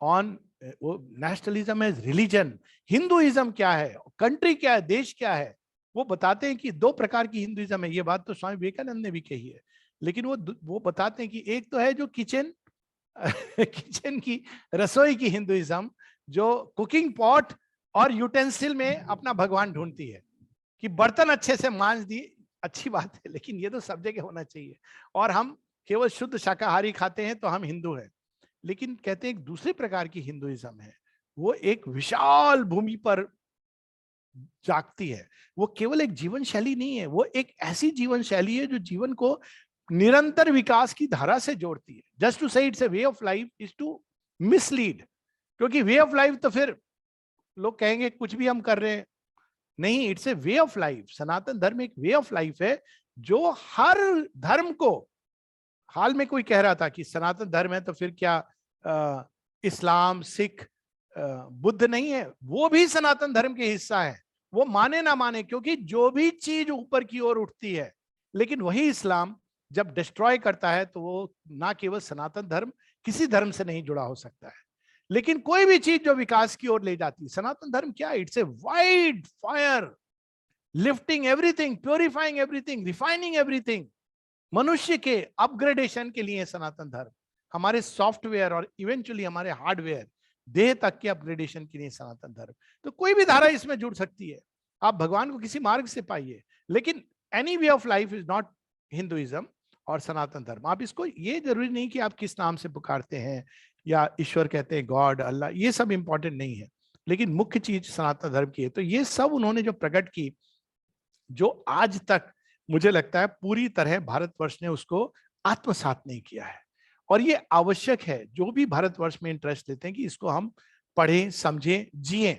on nationalism as religion, Hinduism क्या है, कंट्री क्या है, देश क्या है। वो बताते हैं कि दो प्रकार की हिंदुइज्म है। ये बात तो स्वामी विवेकानंद ने भी कही है, लेकिन वो बताते हैं कि एक तो है जो किचन किचन की, रसोई की हिंदुइज्म, जो कुकिंग पॉट और यूटेंसिल में अपना भगवान ढूंढती है कि बर्तन अच्छे से मांज दिए, अच्छी बात है, लेकिन ये तो सब जगह होना चाहिए। और हम केवल शुद्ध शाकाहारी खाते हैं तो हम हिंदू हैं। लेकिन कहते हैं एक दूसरे प्रकार की हिंदुइज्म है, वो एक विशाल भूमि पर जागती है। वो केवल एक जीवन शैली नहीं है, वो एक ऐसी जीवन शैली है जो जीवन को निरंतर विकास की धारा से जोड़ती है। Just to say it's a way of life is to mislead, क्योंकि वे ऑफ लाइफ तो फिर लोग कहेंगे कुछ भी हम कर रहे हैं। नहीं, it's a way of life. सनातन धर्म एक वे ऑफ लाइफ है जो हर धर्म को, हाल में कोई कह रहा था कि सनातन धर्म है तो फिर क्या इस्लाम, सिख, बुद्ध नहीं है? वो भी सनातन धर्म के हिस्सा है, वो माने ना माने, क्योंकि जो भी चीज ऊपर की ओर उठती है, लेकिन वही इस्लाम जब डिस्ट्रॉय करता है तो वो ना केवल सनातन धर्म, किसी धर्म से नहीं जुड़ा हो सकता है। लेकिन कोई भी चीज जो विकास की ओर ले जाती है, सनातन धर्म क्या है? It's a wide fire, lifting everything, purifying everything, refining everything. मनुष्य के अपग्रेडेशन के लिए सनातन धर्म, हमारे सॉफ्टवेयर और इवेंचुअली हमारे हार्डवेयर, देह तक के अपग्रेडेशन के लिए सनातन धर्म। तो कोई भी धारा इसमें जुड़ सकती है। आप भगवान को किसी मार्ग से पाइए, लेकिन any way of life is not Hinduism और सनातन धर्म। आप इसको, ये जरूरी नहीं कि आप किस नाम से पुकारते हैं या ईश्वर कहते हैं, गॉड, अल्लाह, ये सब इंपॉर्टेंट नहीं है, लेकिन मुख्य चीज सनातन धर्म की है। तो ये सब उन्होंने जो प्रकट की, जो आज तक मुझे लगता है पूरी तरह भारतवर्ष ने उसको आत्मसात नहीं किया है। और ये आवश्यक है, जो भी भारतवर्ष में इंटरेस्ट लेते हैं, कि इसको हम पढ़ें, समझें, जिएं।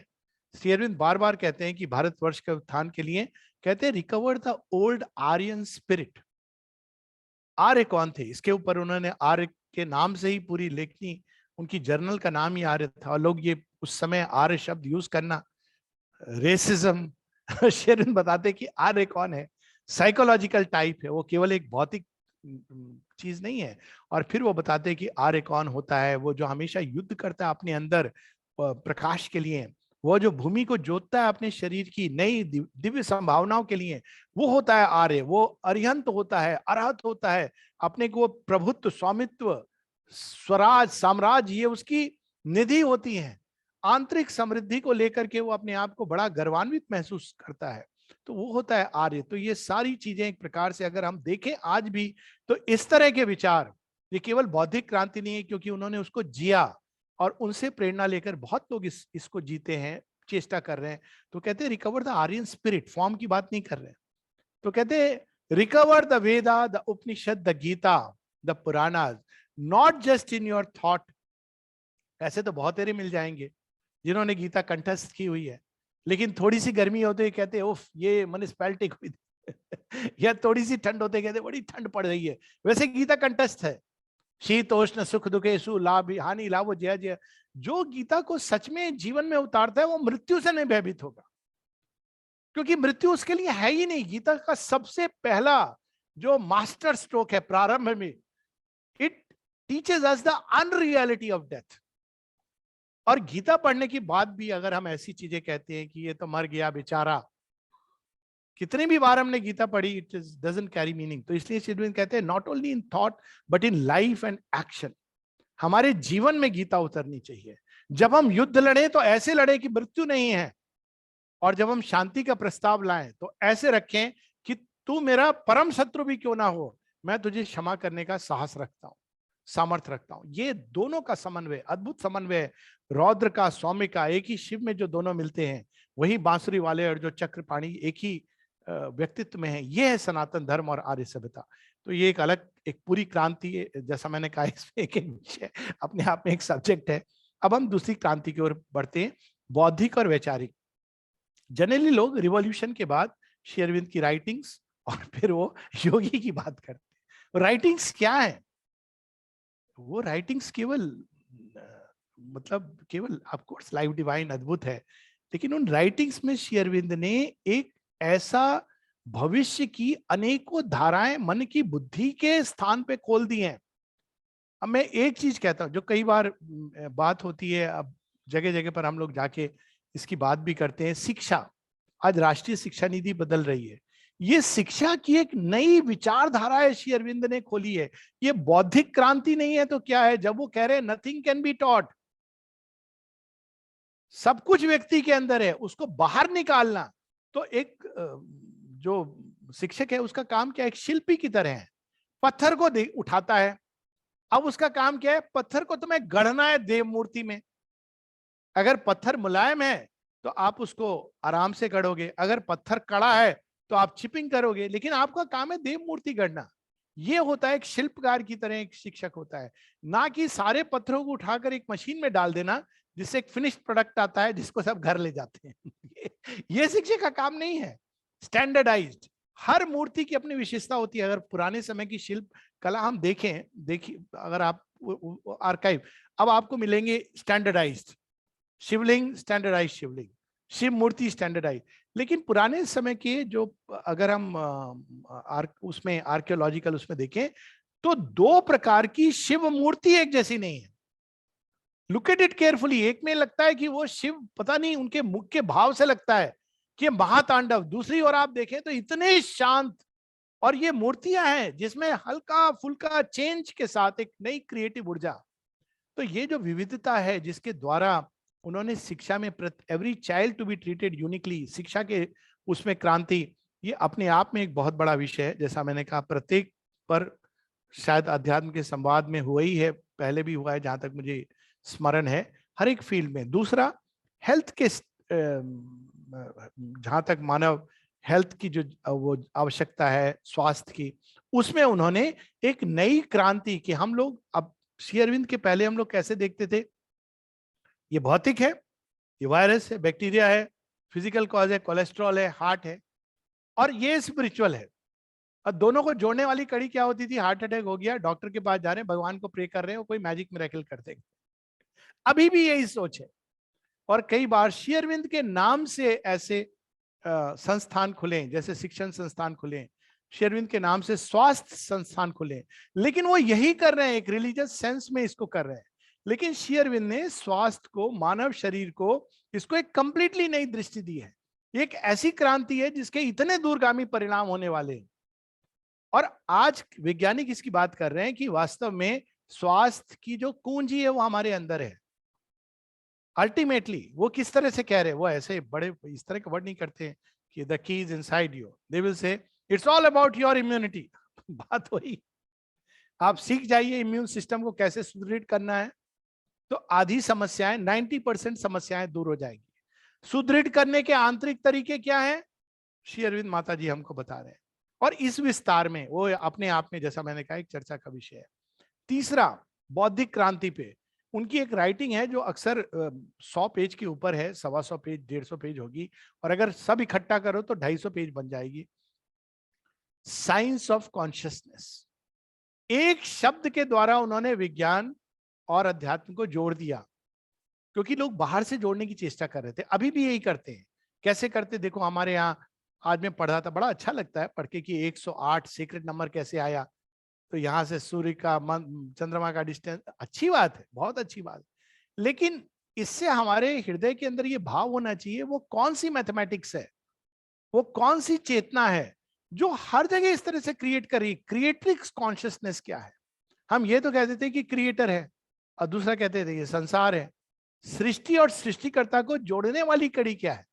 श्री अरविंद बार बार कहते हैं कि भारतवर्ष के उत्थान के लिए कहते हैं recover the old Aryan spirit. आर्य कौन थे? इसके ऊपर उन्होंने, आर्य के नाम से ही पूरी लेखनी, उनकी जर्नल का नाम ही आर्य था। और लोग ये उस समय आर्य शब्द यूज करना, रेसिज्म। श्री अरविंद बताते कि आर्य कौन है? साइकोलॉजिकल टाइप है, वो केवल एक भौतिक चीज नहीं है। और फिर वो बताते कि आर्य कौन होता है? वो जो हमेशा युद्ध करता है अपने अंदर प्रकाश के लिए, वो जो भूमि को जोतता है अपने शरीर की नई दिव्य संभावनाओं के लिए, वो होता है आर्य। वो अरिहंत होता है, अरहत होता है, अपने को प्रभुत्व, स्वामित्व, स्वराज, साम्राज्य, ये उसकी निधि होती है। आंतरिक समृद्धि को लेकर के वो अपने आप को बड़ा गर्वान्वित महसूस करता है, तो वो होता है आर्य। तो ये सारी चीजें एक प्रकार से अगर हम देखें आज भी, तो इस तरह के विचार, ये केवल बौद्धिक क्रांति नहीं है, क्योंकि उन्होंने उसको जिया और उनसे प्रेरणा लेकर बहुत लोग इसको जीते हैं, चेष्टा कर रहे हैं। तो कहते हैं recover the Aryan spirit, form की बात नहीं कर रहे हैं। तो कहते हैं recover the Veda, the Upanishad, the Gita, the Puranas, not just in your thought. ऐसे तो बहुत तेरे मिल जाएंगे जिन्होंने गीता कंठस्थ की हुई है, लेकिन थोड़ी सी गर्मी होते ही कहते उफ ये म्युनिसिपैलिटी हुई या थोड़ी सी ठंड होते कहते बड़ी ठंड पड़ रही है। वैसे गीता कंठस्थ है, शीतोष्ण सुख दुखेशु लाभ हानि लाभ जय जय। जो गीता को सच में जीवन में उतारता है वो मृत्यु से नहीं भयभीत होगा, क्योंकि मृत्यु उसके लिए है ही नहीं। गीता का सबसे पहला जो मास्टर स्ट्रोक है प्रारंभ में, it teaches us the unreality of death. और गीता पढ़ने के बाद भी अगर हम ऐसी चीजें कहते हैं कि ये तो मर गया बेचारा, कितनी भी बार हमने गीता पढ़ी, इट डजंट कैरी मीनिंग। तो इसलिए श्री अरविंद कहते हैं not only in thought but in life and action, हमारे जीवन में गीता उतरनी चाहिए। जब हम युद्ध लड़े तो ऐसे लड़े कि मृत्यु नहीं है, और जब हम शांति का प्रस्ताव लाएं तो ऐसे रखें कि तू मेरा परम शत्रु भी क्यों ना हो, मैं तुझे क्षमा करने का साहस रखता हूं, सामर्थ्य रखता हूं। ये दोनों का समन्वय, अद्भुत समन्वय, रौद्र का सौम्य का, एक ही शिव में जो दोनों मिलते हैं, वही बांसुरी वाले और जो चक्रपाणी एक ही व्यक्तित्व में है। ये है सनातन धर्म और आर्य सभ्यता। तो ये एक अलग, एक पूरी क्रांति है, जैसा मैंने कहा इसमें एक विषय अपने आप में एक सब्जेक्ट है। अब हम दूसरी क्रांति की ओर बढ़ते हैं, बौद्धिक और वैचारिक। जनरली लोग रिवॉल्यूशन के बाद श्री अरविंद की राइटिंग्स और फिर वो योगी की बात करते हैं। राइटिंग्स क्या है? वो राइटिंग्स केवल मतलब केवल ऑफ कोर्स लाइफ डिवाइन अद्भुत है, लेकिन उन राइटिंग्स में श्री अरविंद ने एक ऐसा भविष्य की अनेकों धाराएं मन की बुद्धि के स्थान पे खोल दी हैं। अब मैं एक चीज कहता हूं जो कई बार बात होती है, अब जगह जगह पर हम लोग जाके इसकी बात भी करते हैं, शिक्षा। आज राष्ट्रीय शिक्षा नीति बदल रही है, ये शिक्षा की एक नई विचारधारा है श्री अरविंद ने खोली है। ये बौद्धिक क्रांति नहीं है तो क्या है? जब वो कह रहे हैं नथिंग कैन बी टॉट, सब कुछ व्यक्ति के अंदर है, उसको बाहर निकालना। तो एक जो शिक्षक है उसका काम क्या है? एक शिल्पी की तरह है, पत्थर को उठाता है। अब उसका काम क्या है? पत्थर को तुम्हें गढ़ना है देव मूर्ति में। अगर पत्थर मुलायम है तो आप उसको आराम से गढ़ोगे, अगर पत्थर कड़ा है तो आप चिपिंग करोगे, लेकिन आपका काम है देव मूर्ति गढ़ना। ये होता है एक शिल्पकार की तरह एक शिक्षक होता है, ना कि सारे पत्थरों को उठाकर एक मशीन में डाल देना जिससे एक फिनिश्ड प्रोडक्ट आता है जिसको सब घर ले जाते हैं। ये शिक्षक का काम नहीं है। स्टैंडर्डाइज्ड, हर मूर्ति की अपनी विशेषता होती है। अगर पुराने समय की शिल्प कला हम देखें, देखिए अगर आप आर्काइव, अब आपको मिलेंगे स्टैंडर्डाइज्ड शिवलिंग, स्टैंडर्डाइज शिवलिंग, शिव मूर्ति स्टैंडर्डाइज। लेकिन पुराने समय के जो, अगर हम उसमें आर्कियोलॉजिकल उसमें देखें तो दो प्रकार की शिव मूर्ति एक जैसी नहीं है। लुक एट इट केयरफुली, एक में लगता है कि वो शिव पता नहीं उनके मुख के भाव से लगता है कि महातांडव, दूसरी ओर आप देखें तो इतने शांत। और ये मूर्तियां हैं जिसमें हल्का फुल्का चेंज के साथ एक नई क्रिएटिव ऊर्जा। तो ये जो विविधता है जिसके द्वारा उन्होंने शिक्षा में every child to be treated uniquely, शिक्षा के उसमें क्रांति, ये अपने आप में एक बहुत बड़ा विषय है। जैसा मैंने कहा प्रत्येक पर शायद अध्यात्म के संवाद में हुआ ही है, पहले भी हुआ है जहां तक मुझे स्मरण है, हर एक फील्ड में। दूसरा हेल्थ के, जहां तक मानव हेल्थ की जो वो आवश्यकता है स्वास्थ्य की, उसमें उन्होंने एक नई क्रांति की। हम लोग अब श्री अरविंद के पहले हम लोग कैसे देखते थे? ये भौतिक है, ये वायरस है, बैक्टीरिया है, फिजिकल कॉज है, कोलेस्ट्रॉल है, हार्ट है, और ये स्पिरिचुअल है। और दोनों को जोड़ने वाली कड़ी क्या होती थी? हार्ट अटैक हो गया, डॉक्टर के पास जा रहे हैं, भगवान को प्रे कर रहे हैं, कोई मैजिक मिरेकल कर देंगे। अभी भी यही सोच है। और कई बार श्री अरविंद के नाम से ऐसे संस्थान खुले, जैसे शिक्षण संस्थान खुले, श्री अरविंद के नाम से स्वास्थ्य संस्थान खुले, लेकिन वो यही कर रहे हैं, एक रिलीजियस सेंस में इसको कर रहे हैं। लेकिन श्री अरविंद ने स्वास्थ्य को, मानव शरीर को, इसको एक कंप्लीटली नई दृष्टि दी है। एक ऐसी क्रांति है जिसके इतने दूरगामी परिणाम होने वाले हैं। और आज वैज्ञानिक इसकी बात कर रहे हैं कि वास्तव में स्वास्थ्य की जो कुंजी है वो हमारे अंदर है। अल्टीमेटली वो किस तरह से कह रहे हैं, वो ऐसे बड़े इस तरह के वर्ड नहीं करते हैं कि the key is inside you, they will say it's all about your immunity. बात वही, आप सीख जाइए इम्यून सिस्टम को कैसे सुदृढ़ करना है, तो आधी समस्याएं 90% समस्याएं दूर हो जाएगी। सुदृढ़ करने के आंतरिक तरीके क्या हैं, श्री अरविंद माता जी हमको बता रहे हैं, और इस विस्तार में वो अपने आप में, जैसा मैंने कहा, एक चर्चा का विषय है। तीसरा, बौद्धिक क्रांति पे उनकी एक राइटिंग है जो अक्सर 100 पेज के ऊपर है, 125 पेज 150 पेज होगी, और अगर सब इकट्ठा करो तो 250 पेज बन जाएगी। साइंस ऑफ कॉन्शियसनेस, एक शब्द के द्वारा उन्होंने विज्ञान और अध्यात्म को जोड़ दिया, क्योंकि लोग बाहर से जोड़ने की चेष्टा कर रहे थे, अभी भी यही करते हैं। कैसे करते, देखो हमारे यहाँ आज मैं पढ़ा था, बड़ा अच्छा लगता है पढ़ के कि 108 सीक्रेट नंबर कैसे आया, तो यहाँ से सूर्य का चंद्रमा का डिस्टेंस, अच्छी बात है, बहुत अच्छी बात है, लेकिन इससे हमारे हृदय के अंदर ये भाव होना चाहिए, वो कौन सी मैथमेटिक्स है, वो कौन सी चेतना है जो हर जगह इस तरह से क्रिएट कर रही। क्रिएट्रिक्स कॉन्शियसनेस क्या है, हम ये तो कहते थे कि क्रिएटर है, और दूसरा कहते थे ये संसार है। सृष्टि और सृष्टिकर्ता को जोड़ने वाली कड़ी क्या है?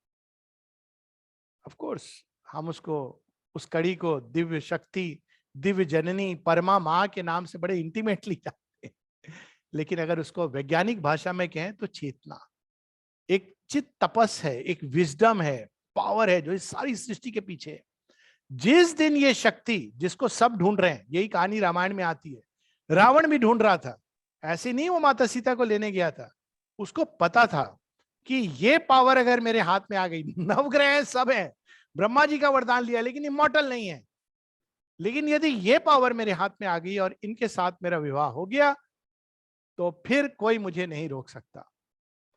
ऑफ कोर्स हम उसको, उस कड़ी को दिव्य शक्ति, दिव्य जननी, परमा माँ के नाम से बड़े इंटीमेटली जानते हैं, लेकिन अगर उसको वैज्ञानिक भाषा में कहें तो चेतना, एक चित तपस है, एक विजडम है, पावर है जो इस सारी सृष्टि के पीछे है। जिस दिन ये शक्ति, जिसको सब ढूंढ रहे हैं, यही कहानी रामायण में आती है, रावण भी ढूंढ रहा था, ऐसे नहीं वो माता सीता को लेने गया था, उसको पता था कि ये पावर अगर मेरे हाथ में आ गई, नवग्रह सब है, ब्रह्मा जी का वरदान लिया लेकिन इमॉर्टल नहीं है, लेकिन यदि ये पावर मेरे हाथ में आ गई और इनके साथ मेरा विवाह हो गया तो फिर कोई मुझे नहीं रोक सकता।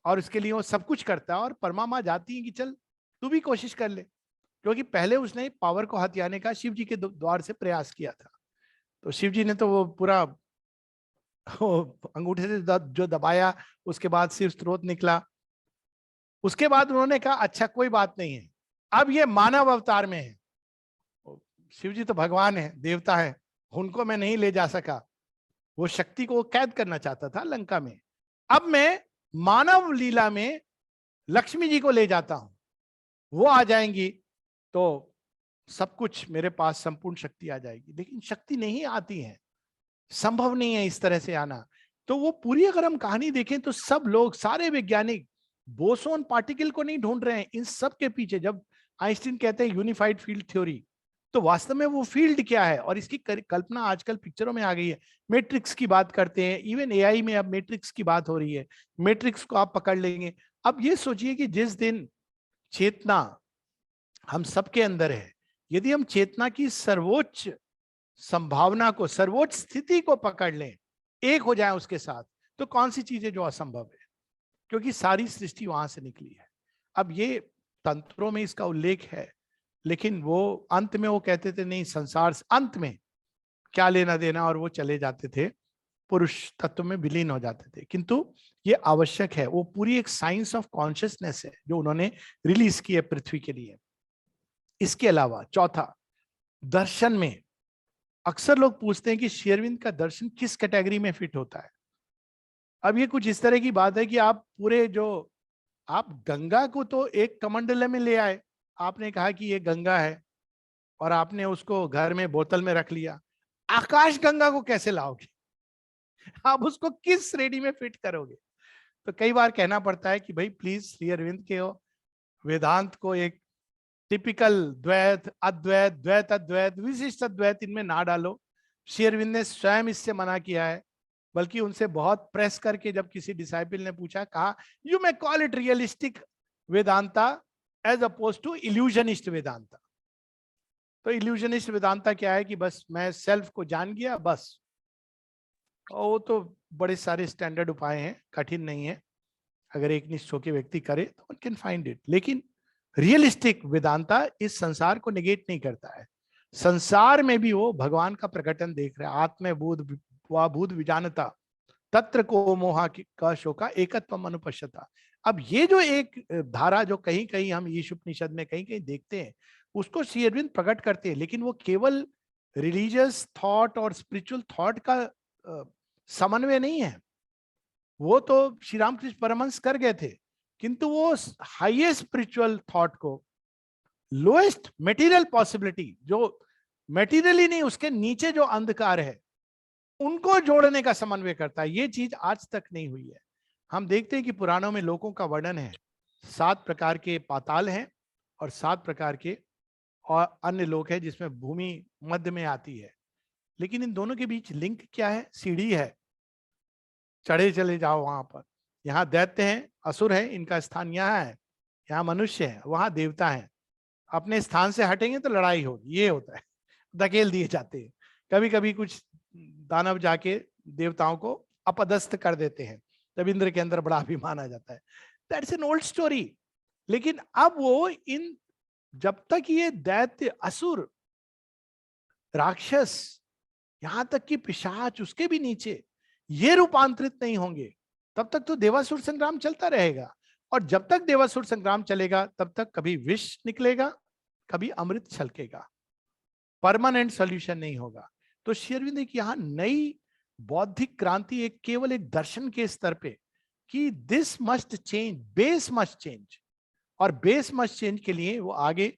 और इसके लिए वो सब कुछ करता है, और परमात्मा जाती है कि चल तू भी कोशिश कर ले, क्योंकि पहले उसने पावर को हथियाने का शिव जी के द्वार से प्रयास किया था, तो शिव जी ने तो वो पूरा अंगूठे से जो दबाया, उसके बाद शिव स्रोत निकला। उसके बाद उन्होंने कहा अच्छा कोई बात नहीं है, अब ये मानव अवतार में है, शिव जी तो भगवान है, देवता है, उनको मैं नहीं ले जा सका, वो शक्ति को कैद करना चाहता था लंका में, अब मैं मानव लीला में लक्ष्मी जी को ले जाता हूं, वो आ जाएंगी तो सब कुछ मेरे पास संपूर्ण शक्ति आ जाएगी। लेकिन शक्ति नहीं आती है, संभव नहीं है इस तरह से आना। तो वो पूरी अगर हम कहानी देखें तो सब लोग, सारे वैज्ञानिक बोसोन पार्टिकल को नहीं ढूंढ रहे हैं, इन सब के पीछे जब आइंस्टीन कहते हैं यूनिफाइड फील्ड थ्योरी, तो वास्तव में वो फील्ड क्या है, और इसकी कल्पना आजकल पिक्चरों में आ गई है। मैट्रिक्स की बात करते हैं, इवन एआई में अब मैट्रिक्स की बात हो रही है, मैट्रिक्स को आप पकड़ लेंगे। अब ये सोचिए कि जिस दिन चेतना हम सबके अंदर है, यदि हम चेतना की सर्वोच्च संभावना को, सर्वोच्च स्थिति को पकड़ लें, एक हो जाए उसके साथ, तो कौन सी चीजें जो असंभव है, क्योंकि सारी सृष्टि वहां से निकली है। अब ये तंत्रों में इसका उल्लेख है, लेकिन वो अंत में वो कहते थे नहीं, संसार अंत में क्या लेना देना, और वो चले जाते थे, पुरुष तत्व में विलीन हो जाते थे। किंतु ये आवश्यक है, वो पूरी एक साइंस ऑफ कॉन्शियसनेस है जो उन्होंने रिलीज की है पृथ्वी के लिए। इसके अलावा चौथा, दर्शन में अक्सर लोग पूछते हैं कि श्री अरविंद का दर्शन किस कैटेगरी में फिट होता है। अब ये कुछ इस तरह की बात है कि आप पूरे जो, आप गंगा को तो एक कमंडल में ले आए, आपने कहा कि ये गंगा है, और आपने उसको घर में बोतल में रख लिया, आकाश गंगा को कैसे लाओगे? आप उसको किस श्रेणी में फिट करोगे? तो कई बार कहना पड़ता है कि भाई प्लीज श्री अरविंद के वेदांत को एक टिपिकल द्वैत, अद्वैत, द्वैत अद्वैत, विशिष्ट अद्वैत इनमें ना डालो। श्री अरविंद ने स्वयं इससे मना किया है, बल्कि उनसे बहुत प्रेस करके जब किसी डिसाइपल ने पूछा, कहा you may call it realistic Vedanta as oppose to illusionist Vedanta. तो इल्यूजनिस्ट वेदांता क्या है कि बस मैं सेल्फ को जान गया बस, और वो तो बड़े सारे स्टैंडर्ड उपाय हैं, कठिन नहीं है, अगर एक निष्ठ होकर व्यक्ति करे तो वन कैन फाइंड इट। लेकिन रियलिस्टिक वेदांता इस संसार को निगेट नहीं करता है, संसार में भी वो भगवान का प्रकटन देख रहा है। आत्म बोध वा भूत विजानता तत्र को मोहा का शोका एकत्वम अनुपश्यता। अब ये जो एक धारा जो कहीं कहीं हम ईशुपनिषद में कहीं कहीं देखते हैं, उसको श्री अरविंद प्रकट करते हैं, लेकिन वो केवल रिलीजियस थॉट और स्पिरिचुअल थॉट का समन्वय नहीं है, वो तो श्री रामकृष्ण परमहंस कर गए थे, किंतु वो हाईएस्ट स्पिरिचुअल थॉट को, लोएस्ट मटेरियल पॉसिबिलिटी, जो मटेरियली नहीं, उसके नीचे जो अंधकार है, उनको जोड़ने का समन्वय करता है। ये चीज आज तक नहीं हुई है। हम देखते हैं कि पुराणों में लोगों का वर्णन है, 7 प्रकार के पाताल हैं और 7 प्रकार के और अन्य लोक है, जिसमें भूमि मध्य में आती है। लेकिन इन दोनों के बीच लिंक क्या है? सीढ़ी है, चढ़े चले जाओ वहां पर। यहाँ दैत्य हैं, असुर है, इनका स्थान यहाँ है, यहाँ मनुष्य है, वहां देवता है। अपने स्थान से हटेंगे तो लड़ाई होगी, ये होता है, धकेल दिए जाते हैं। कभी कभी कुछ दानव जाके देवताओं को अपदस्थ कर देते हैं, तब इंद्र के अंदर बड़ा अभिमान आ जाता है। That's an old story. लेकिन अब वो इन, जब तक ये दैत्य, असुर, राक्षस, यहां तक कि पिशाच, उसके भी नीचे ये रूपांतरित नहीं होंगे, तब तक तो देवासुर संग्राम चलता रहेगा। और जब तक देवासुर संग्राम चलेगा, तब तक कभी विष निकलेगा, कभी अमृत छलकेगा, परमानेंट सॉल्यूशन नहीं होगा। तो श्री अरविंद एक यहाँ नई बौद्धिक क्रांति, एक केवल एक दर्शन के स्तर पे, कि this must change, base must change. और बेस मस्ट चेंज के लिए वो आगे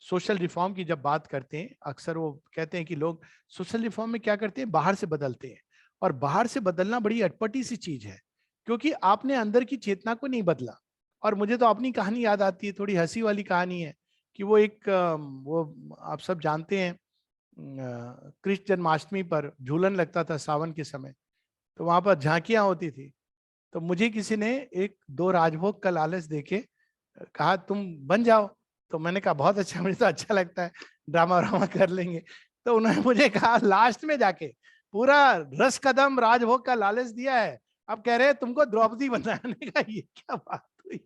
सोशल रिफॉर्म की जब बात करते हैं, अक्सर वो कहते हैं कि लोग सोशल रिफॉर्म में क्या करते हैं, बाहर से बदलते हैं। और बाहर से बदलना बड़ी अटपटी सी चीज है, क्योंकि आपने अंदर की चेतना को नहीं बदला। और मुझे तो अपनी कहानी याद आती है, थोड़ी हंसी वाली कहानी है, कि वो एक वो आप सब जानते हैं, कृष्ण जन्माष्टमी पर झूलन लगता था सावन के समय, तो वहां पर झांकियां होती थी। तो मुझे किसी ने 1-2 राजभोग का लालच देके कहा तुम बन जाओ। तो मैंने कहा बहुत अच्छा, मुझे तो अच्छा लगता है, ड्रामा व्रामा कर लेंगे। तो उन्होंने मुझे कहा लास्ट में जाके पूरा रस कदम राजभोग का लालच दिया है, अब कह रहे हैं तुमको द्रौपदी बनाने का। ये क्या बात हुई?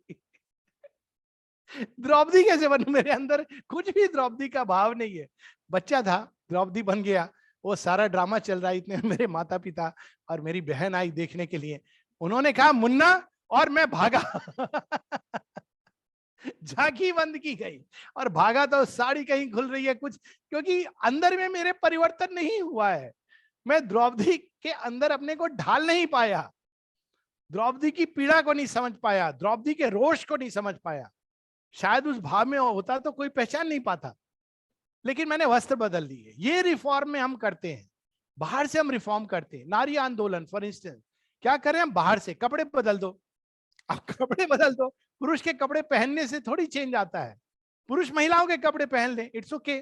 द्रौपदी कैसे बनूं? मेरे अंदर कुछ भी द्रौपदी का भाव नहीं है। बच्चा था, द्रौपदी बन गया। वो सारा ड्रामा चल रहा है, इतने मेरे माता पिता और मेरी बहन आई देखने के लिए। उन्होंने कहा मुन्ना, और मैं भागा। झांकी बंद की गई और भागा, तो साड़ी कहीं खुल रही है कुछ, क्योंकि अंदर में मेरे परिवर्तन नहीं हुआ है। मैं द्रौपदी के अंदर अपने को ढाल नहीं पाया, द्रौपदी की पीड़ा को नहीं समझ पाया, द्रौपदी के रोष को नहीं समझ पाया। शायद उस भाव में होता तो कोई पहचान नहीं पाता, लेकिन मैंने वस्त्र बदल लिए। ये रिफॉर्म में हम करते हैं, बाहर से हम रिफॉर्म करते हैं। नारी आंदोलन फॉर इंस्टेंस, क्या करें हम? बाहर से कपड़े बदल दो। अब कपड़े बदल दो, पुरुष के कपड़े पहनने से थोड़ी चेंज आता है। पुरुष महिलाओं के कपड़े पहन ले, इट्स ओके,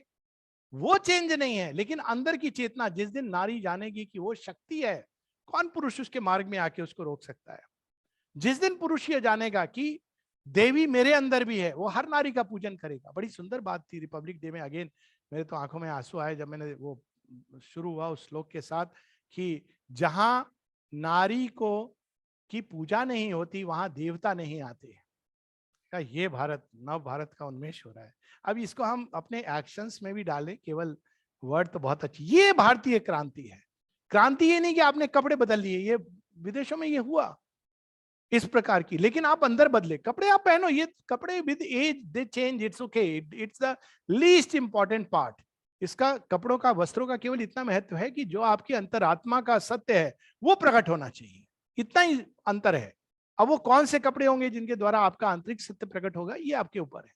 वो चेंज नहीं है। लेकिन अंदर की चेतना, जिस दिन नारी जानेगी कि वो शक्ति है, कौन पुरुष उसके मार्ग में आके उसको रोक सकता है? जिस दिन पुरुष ये जानेगा कि देवी मेरे अंदर भी है, वो हर नारी का पूजन करेगा। बड़ी सुंदर बात थी रिपब्लिक डे में, अगेन मेरे तो आंखों में आंसू आए जब मैंने वो शुरू हुआ उस श्लोक के साथ, कि जहां नारी को की पूजा नहीं होती, वहां देवता नहीं आते। का ये भारत, नव भारत का उन्मेष हो रहा है। अब इसको हम अपने एक्शंस में भी डालें, केवल वर्ड तो बहुत अच्छी। ये भारतीय क्रांति है। क्रांति ये नहीं कि आपने कपड़े बदल लिए, ये विदेशों में ये हुआ इस प्रकार की। लेकिन आप अंदर बदले, कपड़े आप पहनो, ये कपड़े with age they change, it's okay, it's the least important part. इसका, कपड़ों का, वस्त्रों का केवल इतना महत्व है कि जो आपकी अंतरात्मा का सत्य है वो प्रकट होना चाहिए, इतना ही अंतर है। अब वो कौन से कपड़े होंगे जिनके द्वारा आपका आंतरिक सत्य प्रकट होगा, ये आपके ऊपर है।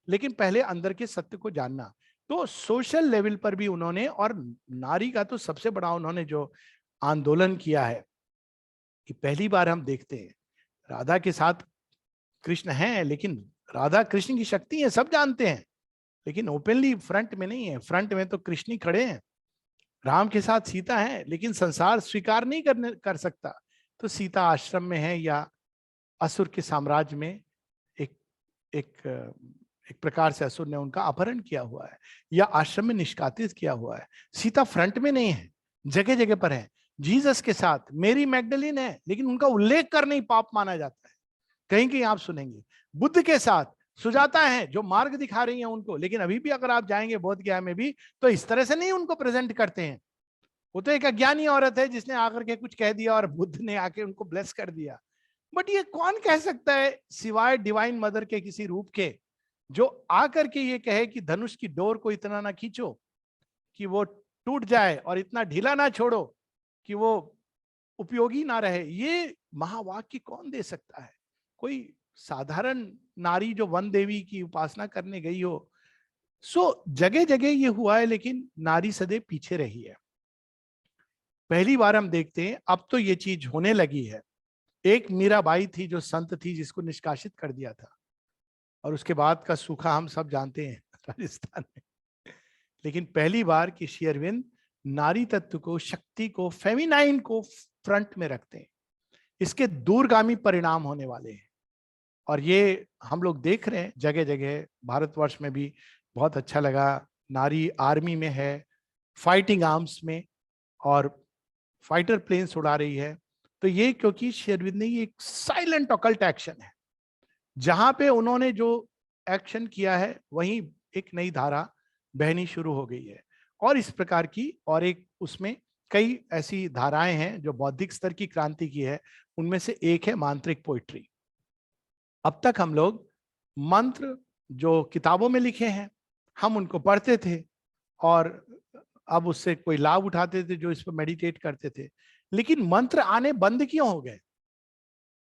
लेकिन पहले अंदर के सत्य को जानना। तो सोशल लेवल पर भी उन्होंने, और नारी का तो सबसे बड़ा उन्होंने जो आंदोलन किया है, कि पहली बार हम देखते हैं राधा के साथ कृष्ण हैं, लेकिन राधा कृष्ण की शक्ति है, सब जानते हैं, लेकिन ओपनली फ्रंट में नहीं है। फ्रंट में तो कृष्ण ही खड़े हैं। राम के साथ सीता है, लेकिन संसार स्वीकार नहीं कर सकता। तो सीता आश्रम में है, या असुर के साम्राज्य में एक एक एक प्रकार से असुर ने उनका अपहरण किया हुआ है, या आश्रम में निष्कासित किया हुआ है। सीता फ्रंट में नहीं है, जगह जगह पर है। जीसस के साथ मेरी मैग्डलिन है, लेकिन उनका उल्लेख करना ही पाप माना जाता है। कहीं कहीं आप सुनेंगे बुद्ध के साथ सुजाता है, जो मार्ग दिखा रही हैं उनको, लेकिन अभी भी अगर आप जाएंगे बोध गया में भी, तो इस तरह से नहीं उनको प्रेजेंट करते हैं। वो तो एक अज्ञानी औरत है जिसने आकर के कुछ कह दिया और बुद्ध ने आके उनको ब्लेस कर दिया। बट ये कौन कह सकता है सिवाय डिवाइन मदर के किसी रूप के, जो आकर के ये कहे कि धनुष की डोर को इतना ना खींचो कि वो टूट जाए, और इतना ढीला ना छोड़ो कि वो उपयोगी ना रहे। ये महावाक्य कौन दे सकता है? कोई साधारण नारी जो वन देवी की उपासना करने गई हो। सो जगह जगह ये हुआ है, लेकिन नारी सदैव पीछे रही है। पहली बार हम देखते हैं अब तो ये चीज होने लगी है। एक मीराबाई थी जो संत थी, जिसको निष्कासित कर दिया था, और उसके बाद का सूखा हम सब जानते हैं राजस्थान में। लेकिन पहली बार कि श्री अरविंद नारी तत्व को, शक्ति को, फेमिनाइन को फ्रंट में रखते हैं। इसके दूरगामी परिणाम होने वाले हैं, और ये हम लोग देख रहे हैं जगह जगह। भारतवर्ष में भी बहुत अच्छा लगा, नारी आर्मी में है, फाइटिंग आर्म्स में, और फाइटर प्लेन्स उड़ा रही है। तो ये क्योंकि श्री अरविंद ने ये एक साइलेंट ऑकल्ट एक्शन है, जहां पे उन्होंने जो एक्शन किया है वहीं एक नई धारा बहनी शुरू हो गई है। और इस प्रकार की और एक उसमें कई ऐसी धाराएं हैं जो बौद्धिक स्तर की क्रांति की है। उनमें से एक है मांत्रिक पोइट्री। अब तक हम लोग मंत्र जो किताबों में लिखे हैं हम उनको पढ़ते थे, और अब उससे कोई लाभ उठाते थे जो इस पर मेडिटेट करते थे। लेकिन मंत्र आने बंद क्यों हो गए?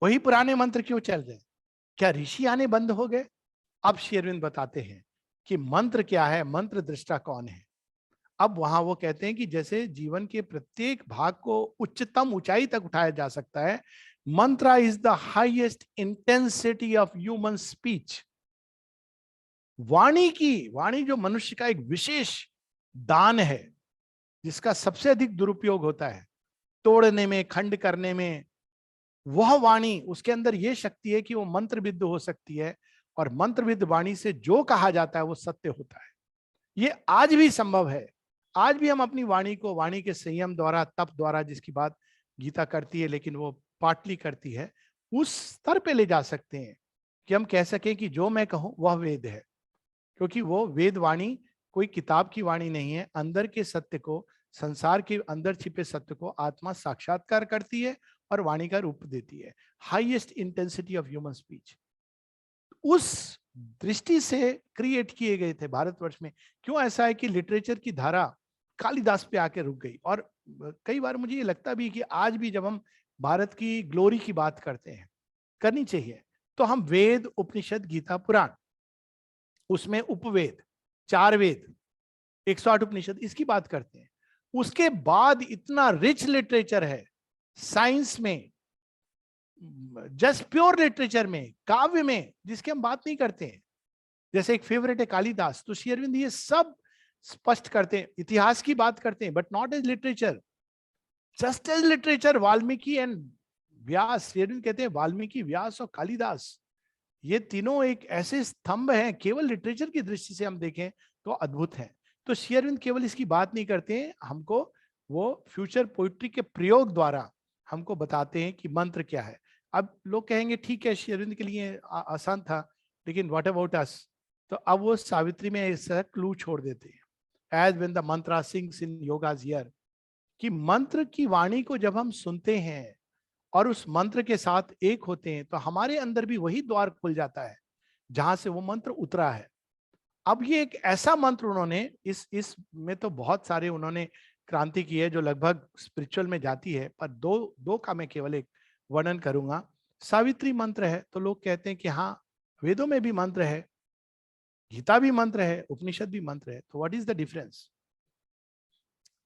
वही पुराने मंत्र क्यों चल रहे? क्या ऋषि आने बंद हो गए? अब श्री अरविंद बताते हैं कि मंत्र क्या है, मंत्र दृष्टा कौन है। अब वहां वो कहते हैं कि जैसे जीवन के प्रत्येक भाग को उच्चतम ऊंचाई तक उठाया जा सकता है, mantra is the highest intensity of human speech. वाणी जो मनुष्य का एक विशेष दान है, जिसका सबसे अधिक दुरुपयोग होता है तोड़ने में, खंड करने में। वह वाणी, उसके अंदर यह शक्ति है कि वो मंत्रविद्ध हो सकती है, और मंत्रविद्ध वाणी से जो कहा जाता है वो सत्य होता है। ये आज भी संभव है। आज भी हम अपनी वाणी को, वाणी के संयम द्वारा, तप द्वारा, जिसकी बात गीता करती है लेकिन वो पाटली करती है, उस स्तर पे ले जा सकते हैं कि हम कह सकें कि जो मैं कहूं वह वेद है। क्योंकि वो वेद वाणी कोई किताब की वाणी नहीं है। अंदर के सत्य को, संसार के अंदर छिपे सत्य को आत्मा साक्षात्कार करती है और वाणी का रूप देती है। Highest intensity of human speech उस दृष्टि से क्रिएट किए गए थे भारतवर्ष में। क्यों ऐसा है कि लिटरेचर की धारा कालिदास पे आके रुक गई? और कई बार मुझे ये लगता भी कि आज भी जब हम भारत की ग्लोरी की बात करते हैं, करनी चाहिए, तो हम वेद, उपनिषद, गीता, पुराण, उसमें उपवेद, 4 वेद, 108 उपनिषद, इसकी बात करते हैं। उसके बाद इतना रिच लिटरेचर है साइंस में, जस्ट प्योर लिटरेचर में, काव्य में, जिसकी हम बात नहीं करते हैं। जैसे एक फेवरेट है कालिदास, तो श्री अरविंद ये सब स्पष्ट करते हैं। इतिहास की बात करते हैं but not as literature, just as literature. Valmiki and Vyasa, Shri Aurobindo कहते हैं वाल्मीकि, व्यास और कालिदास, ये तीनों एक ऐसे स्तंभ हैं, केवल लिटरेचर की दृष्टि से हम देखें तो अद्भुत है। तो श्री अरविंद केवल इसकी बात नहीं करते हैं, हमको वो फ्यूचर पोइट्री के प्रयोग द्वारा हमको बताते हैं कि मंत्र क्या है। अब लोग कहेंगे ठीक है, श्री अरविंद के लिए आसान था, लेकिन व्हाट अबाउट अस? तो अब वो सावित्री में ऐसा क्लू छोड़ देते हैं, as when the mantra sings in yoga's hear, कि मंत्र की वाणी को जब हम सुनते हैं और उस मंत्र के साथ एक होते हैं, तो हमारे अंदर भी वही द्वार खुल जाता है जहां से वो मंत्र उतरा है। अब ये एक ऐसा मंत्र उन्होंने इस में तो बहुत सारे उन्होंने क्रांति की है जो लगभग स्पिरिचुअल में जाती है, पर दो का मैं केवल एक वर्णन करूंगा। सावित्री मंत्र है, तो लोग कहते हैं कि हाँ, वेदों में भी मंत्र है, गीता भी मंत्र है, उपनिषद भी मंत्र है, तो what is the difference?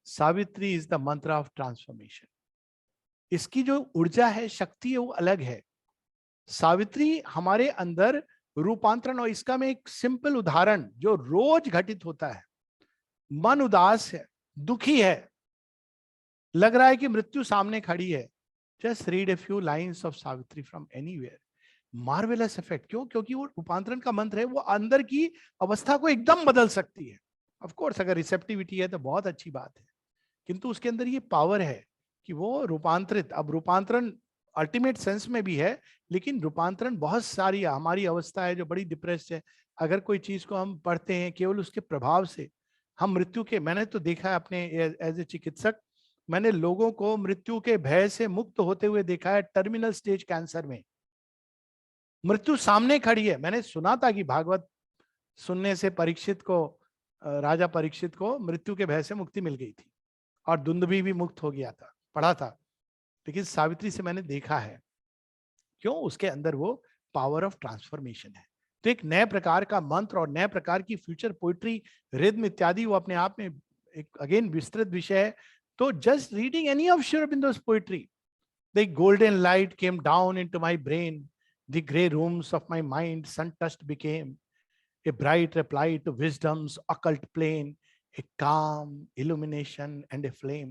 Savitri is the मंत्र ऑफ ट्रांसफॉर्मेशन। इसकी जो ऊर्जा है, शक्ति है, वो अलग है। सावित्री हमारे अंदर रूपांतरण, और इसका मैं एक सिंपल उदाहरण जो रोज घटित होता है, मन उदास है, दुखी है, लग रहा है कि मृत्यु सामने खड़ी है, just read a few lines of Savitri from anywhere, marvellous effect. क्यों? क्योंकि वो रूपांतरण का मंत्र है, वो अंदर की अवस्था को एकदम बदल सकती है। ऑफ कोर्स अगर रिसेप्टिविटी है तो बहुत अच्छी बात है, किंतु उसके अंदर ये पावर है कि वो रूपांतरित, अब रूपांतरण अल्टीमेट सेंस में भी है, लेकिन रूपांतरण बहुत सारी हमारी अवस्था है जो बड़ी डिप्रेस्ड है। अगर कोई चीज को हम पढ़ते हैं केवल उसके प्रभाव से, हम मृत्यु के, मैंने तो देखा है अपने एज ए चिकित्सक, मैंने लोगों को मृत्यु के भय से मुक्त होते हुए देखा है। टर्मिनल स्टेज कैंसर में मृत्यु सामने खड़ी है। मैंने सुना था कि भागवत सुनने से परीक्षित को, राजा परीक्षित को मृत्यु के भय से मुक्ति मिल गई थी, और दुंदुभी भी मुक्त हो गया था, पढ़ा था। लेकिन सावित्री से मैंने देखा है क्यों? उसके अंदर वो पावर ऑफ ट्रांसफॉर्मेशन है। तो एक नए प्रकार का मंत्र और नए प्रकार की फ्यूचर पोइट्री, रिद्म इत्यादि, वो अपने आप में एक अगेन विस्तृत विषय है। तो just reading any of Shri Aurobindo's poetry, the golden light came down into my brain, the gray rooms of my mind sun touched became a bright reply to wisdom's occult plane, a calm illumination and a flame.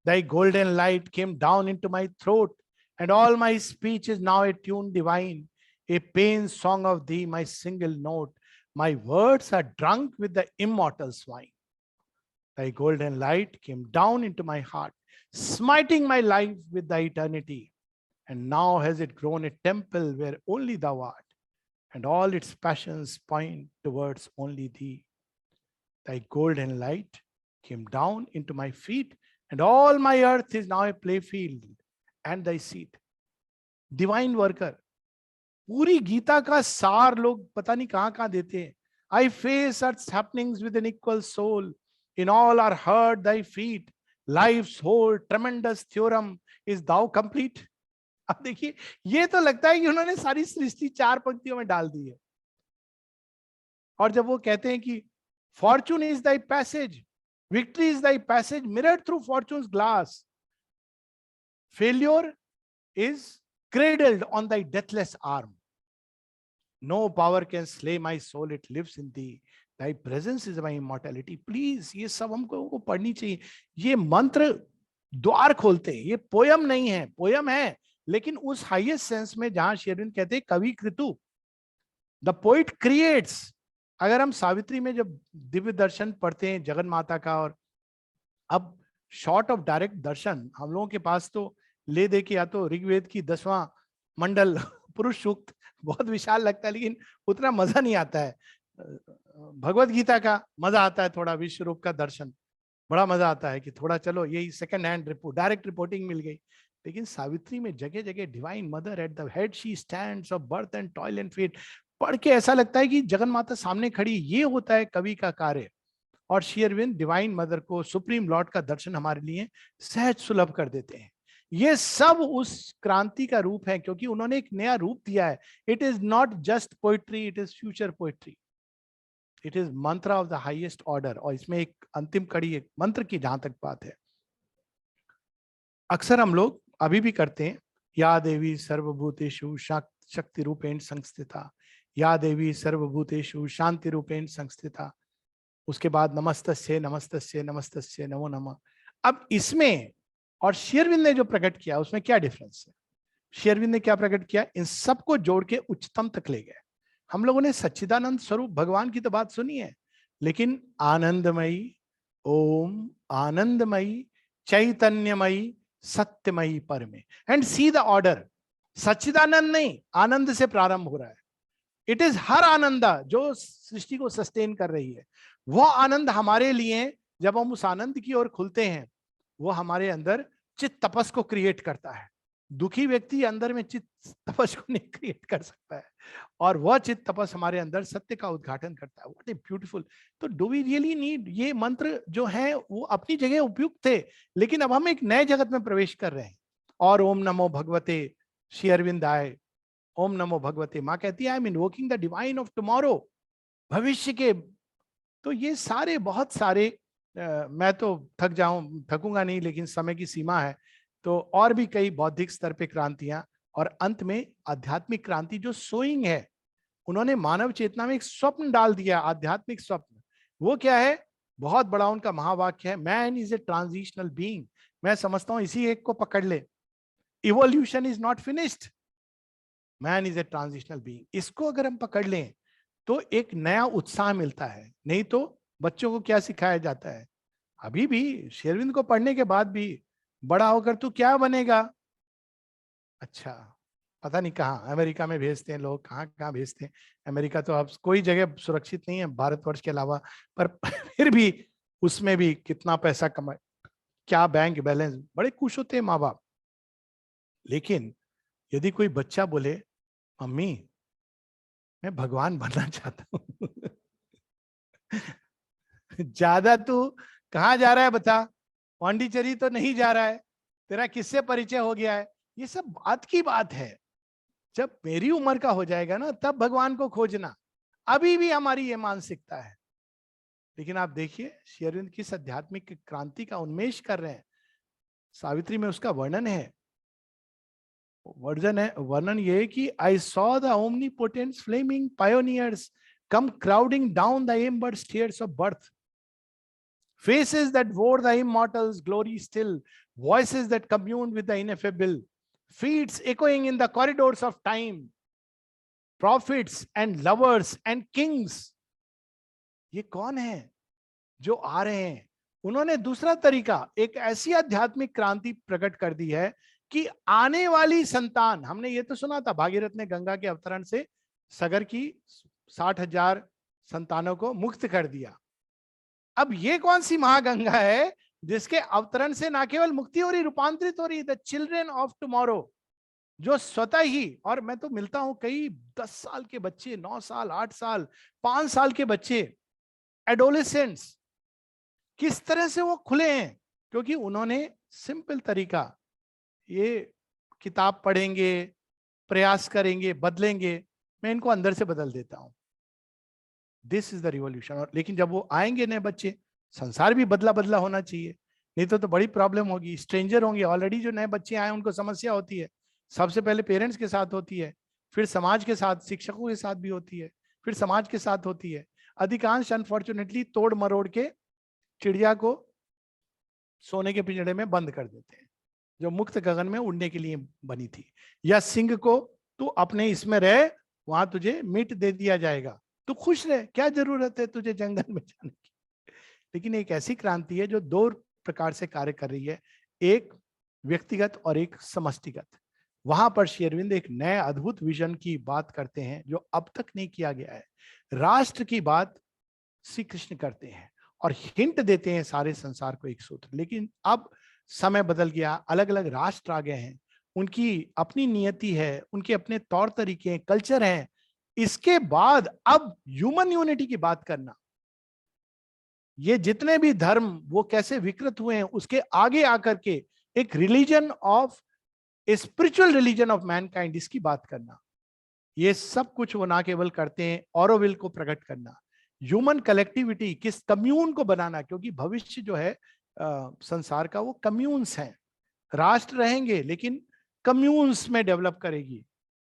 Thy golden light came down into my throat, and all my speech is now a tune divine, a pain song of thee, my single note. My words are drunk with the immortal wine. Thy golden light came down into my heart, smiting my life with thy eternity. And now has it grown a temple where only thou art, and all its passions point towards only thee. Thy golden light came down into my feet, and all my earth is now a playfield and thy seat. Divine worker, पूरी गीता का सार लोग पता नहीं कहां कहां देते हैं. I face earth's happenings with an equal soul. In all are heard thy feet. Life's whole tremendous theorem is thou complete. अब देखिए, ये तो लगता है कि उन्होंने सारी सृष्टि 4 पंक्तियों में डाल दी है. और जब वो कहते हैं कि Fortune is thy passage, victory is thy passage mirrored through fortunes glass, failure is cradled on thy deathless arm. No power can slay my soul, it lives in thee. Thy presence is my immortality. Please, ये सब हमको पढ़नी चाहिए. ये मंत्र द्वार खोलते हैं. ये पोयम नहीं है, पोयम है लेकिन उस हाईएस्ट सेंस में जहां श्री अरविंद कहते हैं कवि कृतु, द पोइट क्रिएट्स. अगर हम सावित्री में जब दिव्य दर्शन पढ़ते हैं जगन माता का, और अब शॉर्ट ऑफ डायरेक्ट दर्शन हम लोगों के पास तो ले दे के, या तो ऋग्वेद की 10वां मंडल पुरुष सूक्त बहुत विशाल लगता है लेकिन उतना मजा नहीं आता है. भगवत गीता का मजा आता है, थोड़ा विश्व रूप का दर्शन बड़ा मजा आता है कि थोड़ा चलो यही second hand report, direct reporting मिल गई. लेकिन सावित्री में जगह जगह divine mother at the head she stands of birth and toil and fate, पढ़ के ऐसा लगता है कि जगन माता सामने खड़ी. ये होता है कवि का कार्य. और श्री अरविंद डिवाइन मदर को, सुप्रीम लॉर्ड का दर्शन हमारे लिए सहज सुलभ कर देते हैं. ये सब उस क्रांति का रूप है क्योंकि उन्होंने एक नया रूप दिया है. It is not just poetry, it is future poetry, it is मंत्र ऑफ द हाईएस्ट ऑर्डर. और इसमें एक अंतिम कड़ी एक मंत्र की जहां तक बात है, अक्सर हम लोग अभी भी करते हैं, या देवी सर्वभूतेषु शक्ति रूपेण संस्थिता, या देवी सर्वभूतेषु शांति रूपेण संस्थिता. उसके बाद नमस्तस्ये नमस्तस्ये नमस्तस्ये नमो नमः. अब इसमें और श्री अरविंद ने जो प्रकट किया उसमें क्या डिफरेंस है? श्री अरविंद ने क्या प्रकट किया? इन सबको जोड़ के उच्चतम तक ले गए. हम लोगों ने सच्चिदानंद स्वरूप भगवान की तो बात सुनी है, लेकिन आनंदमयी, ओम आनंदमयी, चैतन्यमयी, सत्यमयी परमे. And see the order. सच्चिदानंद नहीं, आनंद से प्रारंभ हो रहा है. इट इज हर आनंदा जो सृष्टि को सस्टेन कर रही है. वो आनंद हमारे लिए, जब हम उस आनंद की ओर खुलते हैं, वो हमारे अंदर चित्त तपस को क्रिएट करता है. दुखी व्यक्ति अंदर में चित्त तपस को नहीं क्रिएट कर सकता है, और वह चित्त तपस हमारे अंदर सत्य का उद्घाटन करता है. What a beautiful. तो डू वी रियली नीड? ये मंत्र जो है वो अपनी जगह उपयुक्त थे, लेकिन अब हम एक नए जगत में प्रवेश कर रहे हैं. और ओम नमो भगवते, श्री अरविंद आए, ओम नमो भगवते. माँ कहती है I am invoking the divine of tomorrow, भविष्य के. तो ये सारे बहुत सारे मैं तो थकूंगा नहीं, लेकिन समय की सीमा है. तो और भी कई बौद्धिक स्तर पे क्रांतियां, और अंत में आध्यात्मिक क्रांति जो सोइंग है. उन्होंने मानव चेतना में एक स्वप्न डाल दिया, आध्यात्मिक स्वप्न. वो क्या है? बहुत बड़ा उनका महावाक्य है, man is a transitional being. मैं समझता हूं इसी एक को पकड़ ले, evolution is not finished, man is a transitional being. इसको अगर हम पकड़ लें तो एक नया उत्साह मिलता है. नहीं तो बच्चों को क्या सिखाया जाता है? अभी भी श्री अरविंद को पढ़ने के बाद भी, बड़ा होकर तू क्या बनेगा? अच्छा, पता नहीं कहाँ अमेरिका में भेजते हैं लोग, कहाँ कहाँ भेजते हैं. अमेरिका तो अब कोई जगह सुरक्षित नहीं है भारतवर्ष के अलावा, पर फिर भी उसमें भी कितना पैसा कमाए, क्या बैंक बैलेंस, बड़े खुश होते हैं माँ बाप. लेकिन यदि कोई बच्चा बोले मम्मी मैं भगवान बनना चाहता हूँ ज्यादा तू कहाँ जा रहा है बता? पांडिचेरी तो नहीं जा रहा है, तेरा किससे परिचय हो गया है? ये सब बात की बात है. जब मेरी उम्र का हो जाएगा ना, तब भगवान को खोजना। अभी भी हमारी ये मानसिकता है। लेकिन आप देखिए श्री अरविंद किस आध्यात्मिक क्रांति का उन्मेष कर रहे हैं। सावित्री में उसका वर्णन है, वर्णन ये है कि I saw the omnipotent's flaming pioneers come crowding down the amber stairs of birth, faces that wore the immortal's glory still, voices that communed with the ineffable, feet echoing in the corridors of time, prophets and lovers and kings. ये कौन है जो आ रहे हैं? उन्होंने दूसरा तरीका, एक ऐसी आध्यात्मिक क्रांति प्रकट कर दी है कि आने वाली संतान, हमने ये तो सुना था भागीरथ ने गंगा के अवतरण से सगर की 60,000 संतानों को मुक्त कर दिया। अब ये कौन सी महागंगा है जिसके अवतरण से ना केवल मुक्ति हो रही, रूपांतरित हो रही, द चिल्ड्रन ऑफ टुमारो, जो स्वतः ही, और मैं तो मिलता हूं कई 10 साल के बच्चे, 9 साल, 8 साल, 5 साल के बच्चे, एडोलेसेंट्स, किस तरह से वो खुले हैं, क्योंकि उन्होंने सिंपल तरीका, ये किताब पढ़ेंगे, प्रयास करेंगे, बदलेंगे, मैं इनको अंदर से बदल देता हूं। This is the revolution. लेकिन जब वो आएंगे नए बच्चे, संसार भी बदला बदला होना चाहिए, नहीं तो बड़ी प्रॉब्लम होगी। स्ट्रेंजर होंगे, ऑलरेडी जो नए बच्चे आए उनको समस्या होती है, सबसे पहले पेरेंट्स के साथ होती है, फिर समाज के साथ, शिक्षकों के साथ भी होती है, फिर समाज के साथ होती है। अधिकांश अनफॉर्चुनेटली तोड़ मरोड़ के चिड़िया को सोने के पिंजड़े में बंद कर देते हैं, जो मुक्त गगन में उड़ने के लिए बनी थी, या सिंह को तू अपने इसमें रह, वहां तुझे मीट दे दिया जाएगा, तू खुश रहे, क्या जरूरत है तुझे जंगल में जाने की। लेकिन एक ऐसी क्रांति है जो 2 प्रकार से कार्य कर रही है, एक व्यक्तिगत और एक समष्टिगत। वहां पर श्री अरविंद एक नए अद्भुत विजन की बात करते हैं जो अब तक नहीं किया गया है। राष्ट्र की बात श्री कृष्ण करते हैं और हिंट देते हैं सारे संसार को एक सूत्र। लेकिन अब समय बदल गया, अलग अलग राष्ट्र आ गए हैं, उनकी अपनी नियति है, उनके अपने तौर तरीके हैं, कल्चर हैं। इसके बाद अब ह्यूमन यूनिटी की बात करना, ये जितने भी धर्म वो कैसे विकृत हुए हैं, उसके आगे आकर के एक religion of, a spiritual religion of Mankind, इसकी बात करना, ये सब कुछ वो ना केवल करते हैं ऑरोविल को प्रकट करना, ह्यूमन कलेक्टिविटी, किस कम्यून को बनाना, क्योंकि भविष्य जो है संसार का वो कम्यून्स हैं। राष्ट्र रहेंगे लेकिन कम्यून्स में डेवलप करेगी।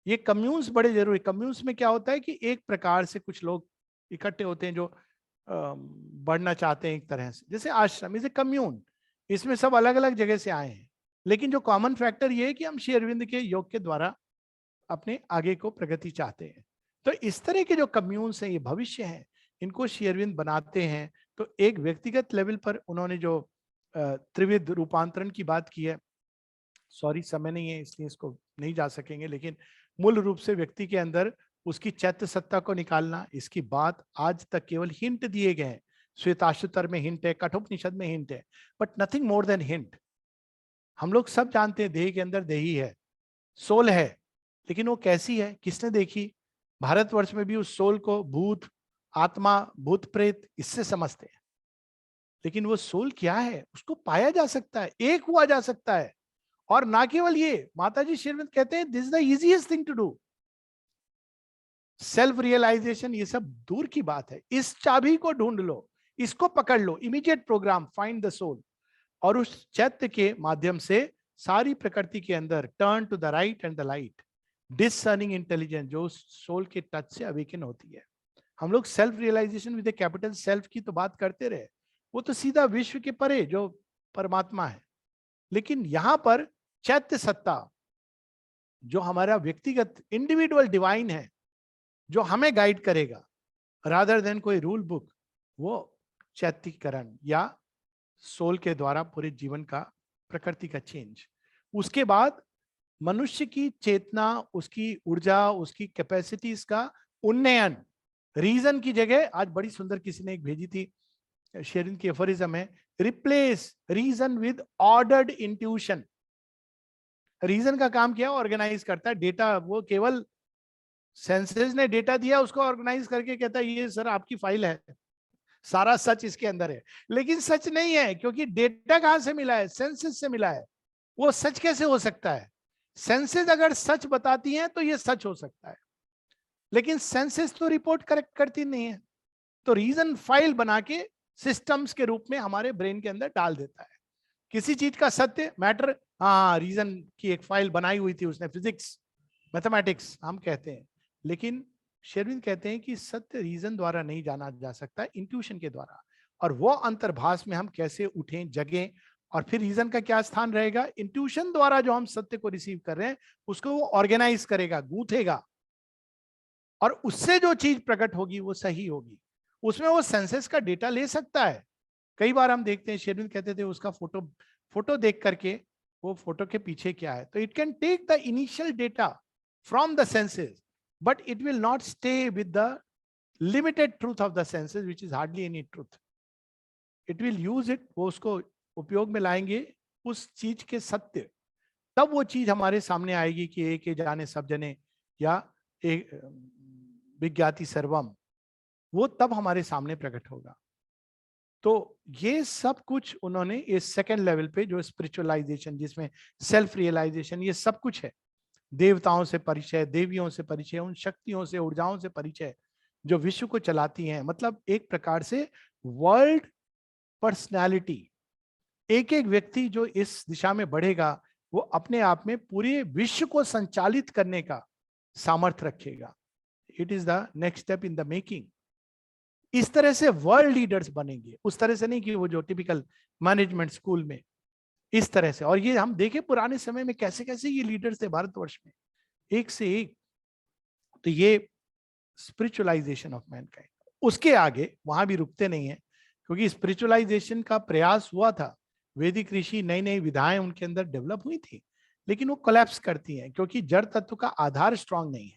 ये कम्यून्स बड़े जरूरी। कम्यून्स में क्या होता है कि एक प्रकार से कुछ लोग इकट्ठे होते हैं जो बढ़ना चाहते हैं एक तरह से, जैसे आश्रम इज ए कम्यून, इसमें सब अलग अलग जगह से आए हैं, लेकिन जो कॉमन फैक्टर ये है कि हम श्री अरविंद के योग के द्वारा अपने आगे को प्रगति चाहते हैं। तो इस तरह के जो कम्यून्स हैं, ये भविष्य हैं, इनको श्री अरविंद बनाते हैं। तो एक व्यक्तिगत लेवल पर उन्होंने जो त्रिविध रूपांतरण की बात की है, सॉरी समय नहीं है इसलिए इसको नहीं जा सकेंगे, लेकिन मूल रूप से व्यक्ति के अंदर उसकी चैत्य सत्ता को निकालना, इसकी बात आज तक केवल हिंट दिए गए हैं। श्वेताश्वतर में हिंट है, कठोपनिषद में हिंट है, but nothing more than hint. हम लोग सब जानते हैं देह के अंदर देही है, सोल है, लेकिन वो कैसी है, किसने देखी? भारतवर्ष में भी उस सोल को भूत, आत्मा, भूत प्रेत इससे समझते हैं, लेकिन वो सोल क्या है उसको पाया जा सकता है, एक हुआ जा सकता है। और ना केवल ये, माताजी श्री अरविंद कहते हैं this is the easiest thing to do. Self realisation ये सब दूर की बात है, इस चाबी को ढूंढ लो, इसको पकड़ लो, immediate program find the soul, और उस चैत्य के माध्यम से सारी प्रकृति के अंदर turn to the right and the light, discerning intelligence जो सोल के टच से अवेकन होती है। हम लोग self realisation with a capital self की तो बात करते रहे, वो तो सीधा विश्व के परे जो परमात्मा है, लेकिन यहां पर चैत्य सत्ता जो हमारा व्यक्तिगत इंडिविजुअल डिवाइन है, जो हमें गाइड करेगा रादर देन कोई रूल बुक, वो चैत्यकरण या सोल के द्वारा पूरे जीवन का, प्रकृति का चेंज। उसके बाद मनुष्य की चेतना, उसकी ऊर्जा, उसकी कैपेसिटीज का उन्नयन। रीजन की जगह, आज बड़ी सुंदर किसी ने एक भेजी थी, शेरिन की एफोरिज्म है, replace reason with ordered intuition. Reason का काम क्या, ऑर्गेनाइज करता है डेटा, वो केवल सेंसेस ने डेटा दिया उसको ऑर्गेनाइज करके कहता है ये सर आपकी फाइल है, सारा सच इसके अंदर है, लेकिन सच नहीं है, क्योंकि डेटा कहां से मिला है, सेंसेस से मिला है। वो सच कैसे हो सकता है? सेंसेस अगर सच बताती हैं तो ये सच हो सकता है, लेकिन सेंसेस तो रिपोर्ट करेक्ट करती नहीं है, तो रीजन फाइल बना के सिस्टम्स के रूप में हमारे ब्रेन के अंदर डाल देता है। किसी चीज का सत्य मैटर, हाँ रीजन की एक फाइल बनाई हुई थी उसने, फिजिक्स मैथमेटिक्स हम कहते हैं, लेकिन शेरविन कहते हैं कि सत्य रीजन द्वारा नहीं जाना जा सकता, इंट्यूशन के द्वारा। और वो अंतर्भास में हम कैसे उठें जगें, और फिर रीजन का क्या स्थान रहेगा, इंट्यूशन द्वारा जो हम सत्य को रिसीव कर रहे हैं उसको वो ऑर्गेनाइज करेगा, गूंथेगा, और उससे जो चीज प्रकट होगी वो सही होगी। उसमें वो सेंसेस का डेटा ले सकता है। कई बार हम देखते हैं, शेरविन कहते थे उसका फोटो देख करके वो फोटो के पीछे क्या है, तो it can take the initial data from the senses, but it will not stay with the limited truth of the senses which is hardly any truth. It will use it, वो उसको उपयोग में लाएंगे उस चीज के सत्य, तब वो चीज हमारे सामने आएगी कि एक जाने सब जने, या एक विज्ञाति सर्वम, वो तब हमारे सामने प्रकट होगा। तो ये सब कुछ उन्होंने इस सेकंड लेवल पे जो स्पिरिचुअलाइजेशन, जिसमें सेल्फ रियलाइजेशन, ये सब कुछ है, देवताओं से परिचय, देवियों से परिचय, उन शक्तियों से, ऊर्जाओं से परिचय जो विश्व को चलाती हैं, मतलब एक प्रकार से वर्ल्ड पर्सनालिटी। एक एक व्यक्ति जो इस दिशा में बढ़ेगा वो अपने आप में पूरे विश्व को संचालित करने का सामर्थ्य रखेगा। It is the next step in the making. इस तरह से वर्ल्ड लीडर्स बनेंगे, उस तरह से नहीं कि वो जो टिपिकल मैनेजमेंट स्कूल में, इस तरह से। और ये हम देखें पुराने समय में कैसे कैसे ये लीडर्स थे भारतवर्ष में, एक से एक। तो ये स्पिरिचुअलाइजेशन ऑफ मैनकाइंड। उसके आगे वहां भी रुकते नहीं है, क्योंकि स्पिरिचुअलाइजेशन का प्रयास हुआ था, वैदिक ऋषि नई नई विधाएं उनके अंदर डेवलप हुई थी, लेकिन वो कोलैप्स करती हैं क्योंकि जड़ तत्व का आधार स्ट्रांग नहीं है।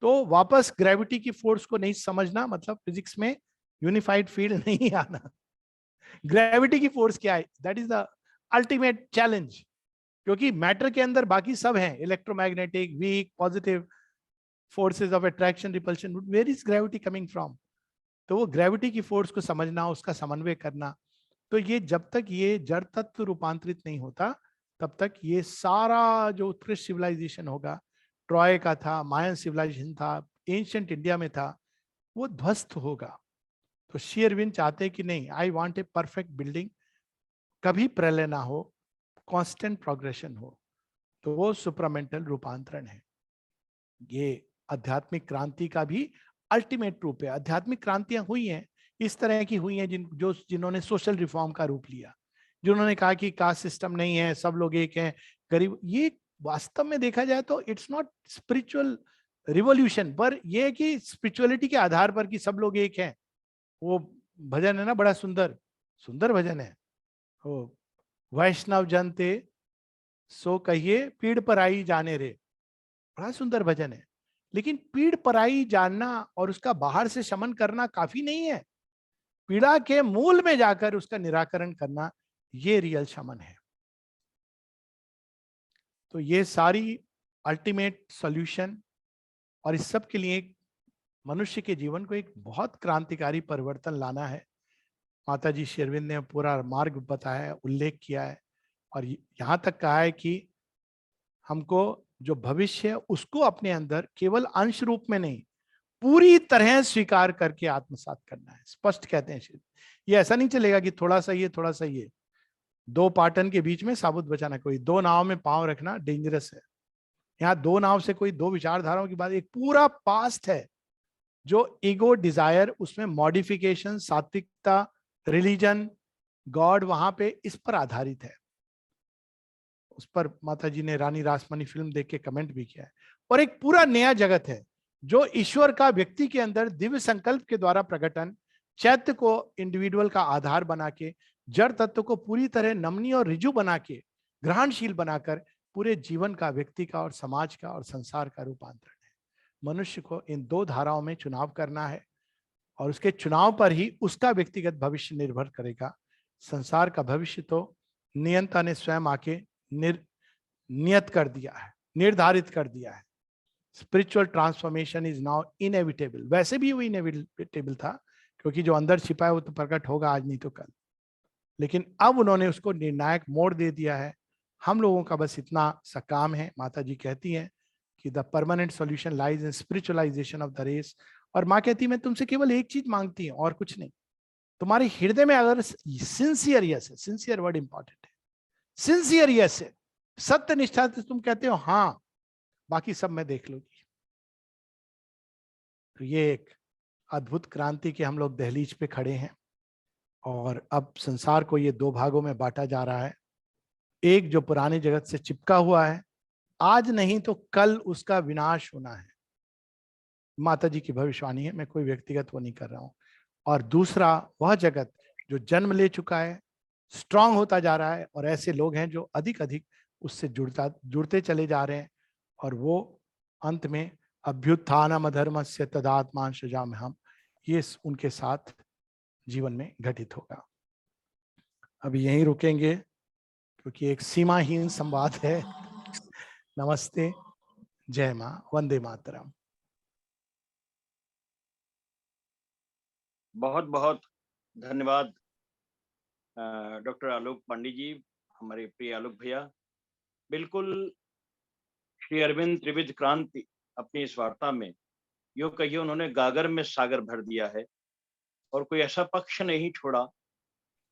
तो वापस ग्रेविटी की फोर्स को नहीं समझना मतलब फिजिक्स में यूनिफाइड फील्ड नहीं आना। ग्रेविटी की फोर्स क्या है, that is the ultimate challenge, क्योंकि मैटर के अंदर बाकी सब हैं, electromagnetic, weak, positive forces of attraction, repulsion, where is gravity coming from. तो वो ग्रेविटी की फोर्स को समझना, उसका समन्वय करना। तो ये जब तक ये जड़ तत्व रूपांतरित नहीं होता तब तक ये सारा जो उत्कृष्ट सिविलाइजेशन होगा, ट्रॉय का था, मायन सिविलाइजेशन था, एंशिएंट इंडिया में था, वो ध्वस्त होगा। तो श्री अरविंद चाहते कि नहीं, I want a perfect building, कभी प्रलय ना हो, कांस्टेंट प्रोग्रेशन हो। तो वो सुप्रामेंटल रूपांतरण है। ये आध्यात्मिक क्रांति का भी अल्टीमेट रूप है। आध्यात्मिक क्रांतियां हुई हैं, इस तरह की हुई हैं जिन्होंने सोशल रिफॉर्म का रूप लिया, जिन्होंने कहा कि कास्ट सिस्टम नहीं है, सब लोग एक हैं, गरीब। ये वास्तव में देखा जाए तो इट्स नॉट स्पिरिचुअल रिवॉल्यूशन, पर यह है कि स्पिरिचुअलिटी के आधार पर कि सब लोग एक हैं। वो भजन है ना, बड़ा सुंदर सुंदर भजन है, वो वैष्णव जन ते सो कहिए पीड़ पर आई जाने रे, बड़ा सुंदर भजन है। लेकिन पीड़ पराई जानना और उसका बाहर से शमन करना काफी नहीं है, पीड़ा के मूल में जाकर उसका निराकरण करना, ये रियल शमन है। तो ये सारी अल्टीमेट सॉल्यूशन, और इस सब के लिए मनुष्य के जीवन को एक बहुत क्रांतिकारी परिवर्तन लाना है। माता जी श्री अरविंद ने पूरा मार्ग बताया है, उल्लेख किया है, और यहाँ तक कहा है कि हमको जो भविष्य है उसको अपने अंदर केवल अंश रूप में नहीं, पूरी तरह स्वीकार करके आत्मसात करना है। स्पष्ट कहते हैं श्री, ये ऐसा नहीं चलेगा कि थोड़ा सा ये थोड़ा सा ये, दो पाटन के बीच में साबुत बचाना, कोई दो नाव में पांव रखना डेंजरस है। यहाँ दो नाव से कोई दो विचारधाराओं की बात, एक पूरा पास्ट है जो ईगो डिजायर, उसमें मॉडिफिकेशन, सात्विकता, रिलीजन, गॉड, वहां पे इस पर आधारित है। उस पर माता जी ने रानी रासमणी फिल्म देख के कमेंट भी किया है। और एक पूरा नया जगत है जो ईश्वर का व्यक्ति के अंदर दिव्य संकल्प के द्वारा प्रकटन, चैत्य को इंडिविजुअल का आधार बना के, जड़ तत्व को पूरी तरह नमनीय और रिजु बना के, ग्रहणशील बनाकर पूरे जीवन का, व्यक्ति का और समाज का और संसार का रूपांतरण है। मनुष्य को इन दो धाराओं में चुनाव करना है, और उसके चुनाव पर ही उसका व्यक्तिगत भविष्य निर्भर करेगा। संसार का भविष्य तो नियंता ने स्वयं आके नियत कर दिया है, निर्धारित कर दिया है। Spiritual transformation is now inevitable. वैसे भी वो इनएविटेबल था, क्योंकि जो अंदर छिपा है वो तो प्रकट होगा आज नहीं तो कल, लेकिन अब उन्होंने उसको निर्णायक मोड़ दे दिया है। हम लोगों का बस इतना सा काम है। माता जी कहती हैं कि the permanent solution lies in spiritualisation of the race. और माँ कहती है मैं तुमसे केवल एक चीज मांगती हूँ और कुछ नहीं। तुम्हारे हृदय में अगर सिंसियर यस है, सिंसियर वर्ड इंपॉर्टेंट है, सिंसियर यस है, सत्य निष्ठा से तुम कहते हो हाँ, बाकी सब मैं देख लूंगी। तो ये एक अद्भुत क्रांति के हम लोग दहलीज पे खड़े हैं और अब संसार को ये दो भागों में बांटा जा रहा है। एक जो पुराने जगत से चिपका हुआ है, आज नहीं तो कल उसका विनाश होना है, माता जी की भविष्यवाणी है, मैं कोई व्यक्तिगत वो नहीं कर रहा हूं। और दूसरा वह जगत जो जन्म ले चुका है, स्ट्रांग होता जा रहा है, और ऐसे लोग हैं जो अधिक अधिक उससे जुड़ते चले जा रहे हैं, और वो अंत में अभ्युत्थानम अधर्मस्य तदात्मान सृजाम्यहम्, ये उनके साथ जीवन में घटित होगा। अभी यहीं रुकेंगे क्योंकि एक सीमाहीन संवाद है। नमस्ते, जय मां, वंदे मातरम। बहुत बहुत धन्यवाद डॉक्टर आलोक पांडे जी, हमारे प्रिय आलोक भैया। बिल्कुल श्री अरविंद त्रिविध क्रांति अपनी इस वार्ता में यो कहिए उन्होंने गागर में सागर भर दिया है, और कोई ऐसा पक्ष नहीं छोड़ा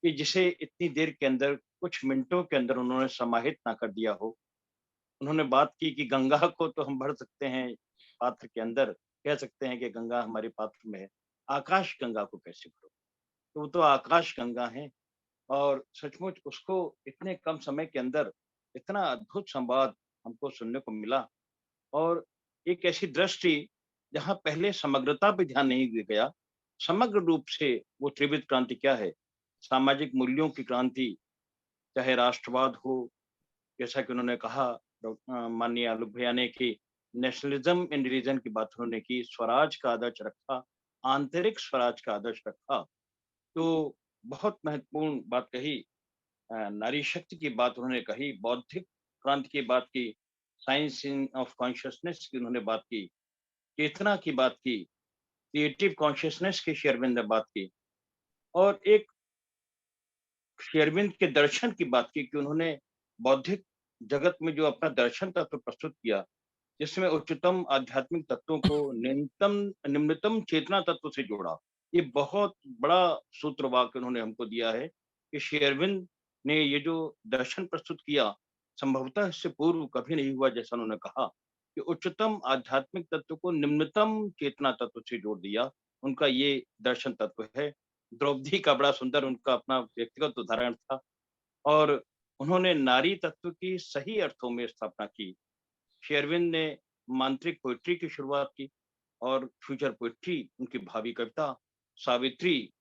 कि जिसे इतनी देर के अंदर, कुछ मिनटों के अंदर उन्होंने समाहित ना कर दिया हो। उन्होंने बात की कि गंगा को तो हम भर सकते हैं पात्र के अंदर, कह सकते हैं कि गंगा हमारे पात्र में है, आकाश गंगा को कैसे भरो। तो वो तो आकाश गंगा है, और सचमुच उसको इतने कम समय के अंदर इतना अद्भुत संवाद हमको सुनने को मिला। और एक ऐसी दृष्टि जहाँ पहले समग्रता पे ध्यान नहीं दिया गया, समग्र रूप से वो त्रिविध क्रांति क्या है, सामाजिक मूल्यों की क्रांति, चाहे राष्ट्रवाद हो, जैसा कि उन्होंने कहा माननीय आलोक भैया ने कि नेशनलिज्म इन रिलीजन की बात उन्होंने की, स्वराज का आदर्श रखा, आंतरिक स्वराज का आदर्श रखा। तो बहुत महत्वपूर्ण बात कही, नारी शक्ति की बात उन्होंने कही, बौद्धिक क्रांति की बात की, साइंस इन ऑफ कॉन्शियसनेस की उन्होंने बात की, चेतना की बात की, क्रिएटिव कॉन्शियसनेस की श्री अरविंद ने बात की, और एक श्री अरविंद के दर्शन की बात की कि उन्होंने बौद्धिक जगत में जो अपना दर्शन तत्व प्रस्तुत किया, जिसमें उच्चतम आध्यात्मिक तत्वों को निम्नतम चेतना तत्व से जोड़ा। ये बहुत बड़ा सूत्र वाक्य उन्होंने हमको दिया है कि श्री अरविंद ने ये जो दर्शन प्रस्तुत किया, संभवतः इससे पूर्व कभी नहीं हुआ। जैसा उन्होंने कहा कि उच्चतम आध्यात्मिक तत्व को निम्नतम चेतना तत्व से जोड़ दिया, उनका ये दर्शन तत्व है। द्रौपदी का बड़ा सुंदर उनका अपना व्यक्तिगत उदाहरण था, और उन्होंने नारी तत्व की सही अर्थों में स्थापना की। श्री अरविंद ने मांत्रिक पोइट्री की शुरुआत की, और फ्यूचर पोइट्री उनकी भावी कविता सावित्री,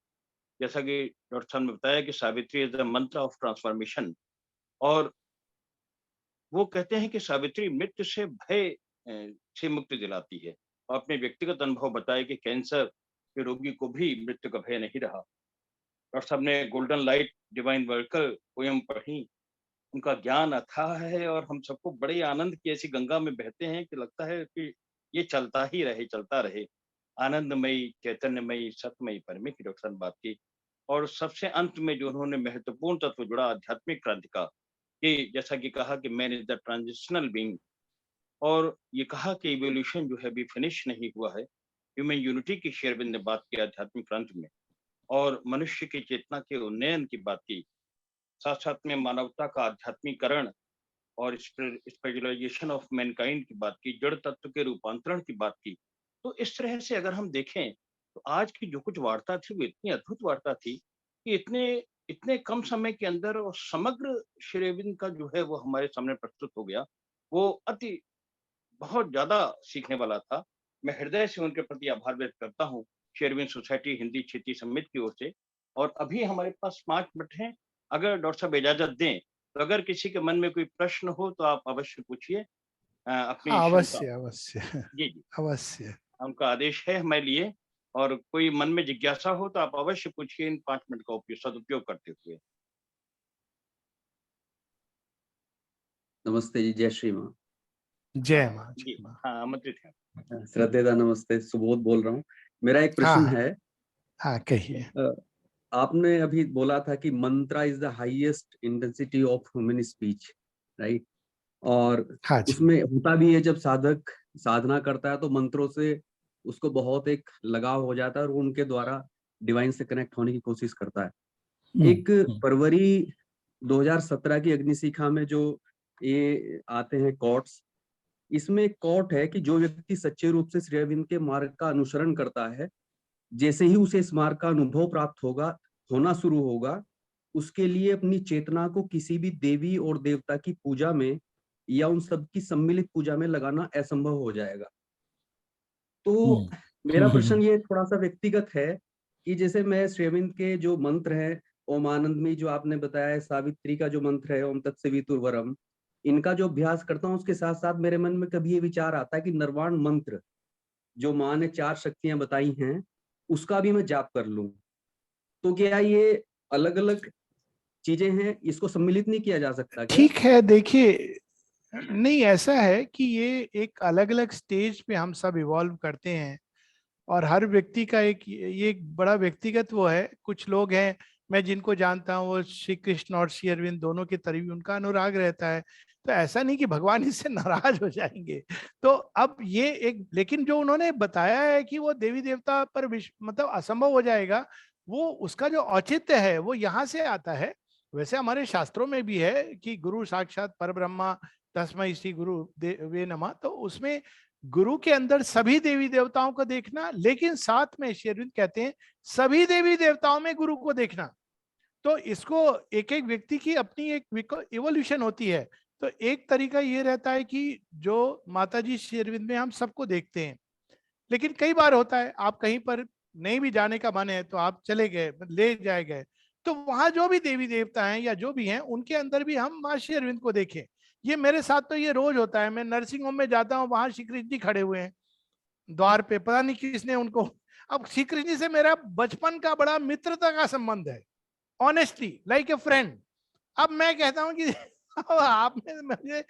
जैसा कि डॉक्टर साहब ने बताया कि सावित्री इज द मंत्र ऑफ ट्रांसफॉर्मेशन। और वो कहते हैं कि सावित्री मृत्यु से भय से मुक्ति दिलाती है, और अपने व्यक्तिगत अनुभव बताए कि कैंसर के रोगी को भी मृत्यु का भय नहीं रहा। डॉक्टर साहब ने golden light divine worker poem पढ़ी, उनका ज्ञान अथाह है, और हम सबको बड़े आनंद की ऐसी गंगा में बहते हैं कि लगता है कि ये चलता ही रहे, चलता रहे। आनंदमयी, चैतन्यमयी, सतमयी परमे की डॉक्टर साहब ने बात की। और सबसे अंत में जो उन्होंने महत्वपूर्ण तत्व जुड़ा आध्यात्मिक क्रांति का, कि जैसा कि कहा कि man is the transitional being, और ये कहा कि इवोल्यूशन जो है अभी फिनिश नहीं हुआ है। ह्यूमन यूनिटी की श्री अरविंद ने बात की आध्यात्मिक क्रांति में, और मनुष्य की चेतना के उन्नयन की बात की, साथ साथ में मानवता का आध्यात्मिकरण और स्पेशलाइजेशन ऑफ मैनकाइंड की बात की, जड़ तत्व के रूपांतरण की बात की। तो इस तरह से अगर हम देखें तो आज की जो कुछ वार्ता थी वो इतनी अद्भुत वार्ता थी कि इतने इतने कम समय के अंदर और समग्र श्री अरविंद का जो है वो हमारे सामने प्रस्तुत हो गया। वो अति बहुत ज्यादा सीखने वाला था। मैं हृदय से उनके प्रति आभार व्यक्त करता हूँ, श्री अरविंद सोसाइटी हिंदी क्षेत्रीय समिति की ओर से। और अभी हमारे पास 5 मिनट हैं, अगर डॉक्टर साहब इजाजत दें तो अगर किसी के मन में कोई प्रश्न हो तो आप अवश्य पूछिए, अपनी हाँ, शंका। अवश्य अवश्य। जी जी, अवश्य। उनका आदेश है हमारे लिए। और कोई मन में जिज्ञासा हो तो आप अवश्य पूछिए इन 5 मिनट का उपयोग सदुपयोग करते हुए। नमस्ते जी, जय श्री माँ। जय मां, जी जय मां। हाँ, आमंत्रित है। श्रद्धेदा नमस्ते, सुबोध बोल रहा हूँ। मेरा एक हाँ प्रश्न हाँ है। हाँ, कहिए। आपने अभी बोला था कि mantra is the highest intensity of human speech, right. और हाँ जी। उसमें होता भी है, जब साधक साधना करता है तो मंत्रों से उसको बहुत एक लगाव हो जाता है और वो उनके द्वारा डिवाइन से कनेक्ट होने की कोशिश करता है। एक फरवरी 2017 की अग्निशिखा में जो ये आते हैं कॉट्स, इसमें एक कॉट है कि जो व्यक्ति सच्चे रूप से श्री अरविंद के मार्ग का अनुसरण करता है, जैसे ही उसे इस मार्ग का अनुभव प्राप्त होना शुरू होगा, उसके लिए अपनी चेतना को किसी भी देवी और देवता की पूजा में या उन सब की सम्मिलित पूजा में लगाना असंभव हो जाएगा। तो मेरा प्रश्न ये थोड़ा सा व्यक्तिगत है कि जैसे मैं श्री अरविंद के जो मंत्र हैं, ओम आनंदमयी जो आपने बताया है, सावित्री का जो मंत्र है ओम तत्सवितुर्वरम, इनका जो अभ्यास करता हूँ उसके साथ साथ मेरे मन में कभी ये विचार आता है कि निर्वाण मंत्र जो माँ ने 4 शक्तियां बताई हैं, उसका भी मैं जाप कर लूं। तो क्या ये अलग अलग चीजें हैं, इसको सम्मिलित नहीं किया जा सकता क्या? ठीक है, देखिए, नहीं ऐसा है कि ये एक अलग अलग स्टेज पे हम सब इवॉल्व करते हैं और हर व्यक्ति का ये एक बड़ा व्यक्तिगत वो है। कुछ लोग हैं मैं जिनको जानता हूँ, वो श्री कृष्ण और श्री अरविंद दोनों के तरफ उनका अनुराग रहता है, तो ऐसा नहीं कि भगवान इससे नाराज हो जाएंगे। तो अब ये एक, लेकिन जो उन्होंने बताया है कि वो देवी देवता पर मतलब असंभव हो जाएगा, वो उसका जो औचित्य है वो यहाँ से आता है। वैसे हमारे शास्त्रों में भी है कि गुरु साक्षात परब्रह्मा तस्मै श्री गुरु वे नमः, तो उसमें गुरु के अंदर सभी देवी देवताओं को देखना, लेकिन साथ में श्री अरविंद कहते हैं सभी देवी देवताओं में गुरु को देखना। तो इसको एक एक व्यक्ति की अपनी एक इवोल्यूशन होती है। तो एक तरीका ये रहता है कि जो माताजी श्री अरविंद में हम सबको देखते हैं, लेकिन कई बार होता है आप कहीं पर नहीं भी जाने का मन है तो आप चले गए, ले जाए गए, तो वहां जो भी देवी देवता हैं या जो भी हैं उनके अंदर भी हम माँ श्री अरविंद को देखें। ये मेरे साथ तो ये रोज होता है। मैं नर्सिंग होम में जाता हूँ, वहां श्री कृष्ण जी खड़े हुए हैं द्वार पे, पता नहीं किसने उनको, अब श्री कृष्ण जी से मेरा बचपन का बड़ा मित्रता का संबंध है, ऑनेस्टली लाइक ए फ्रेंड। अब मैं कहता हूँ कि आपने मुझे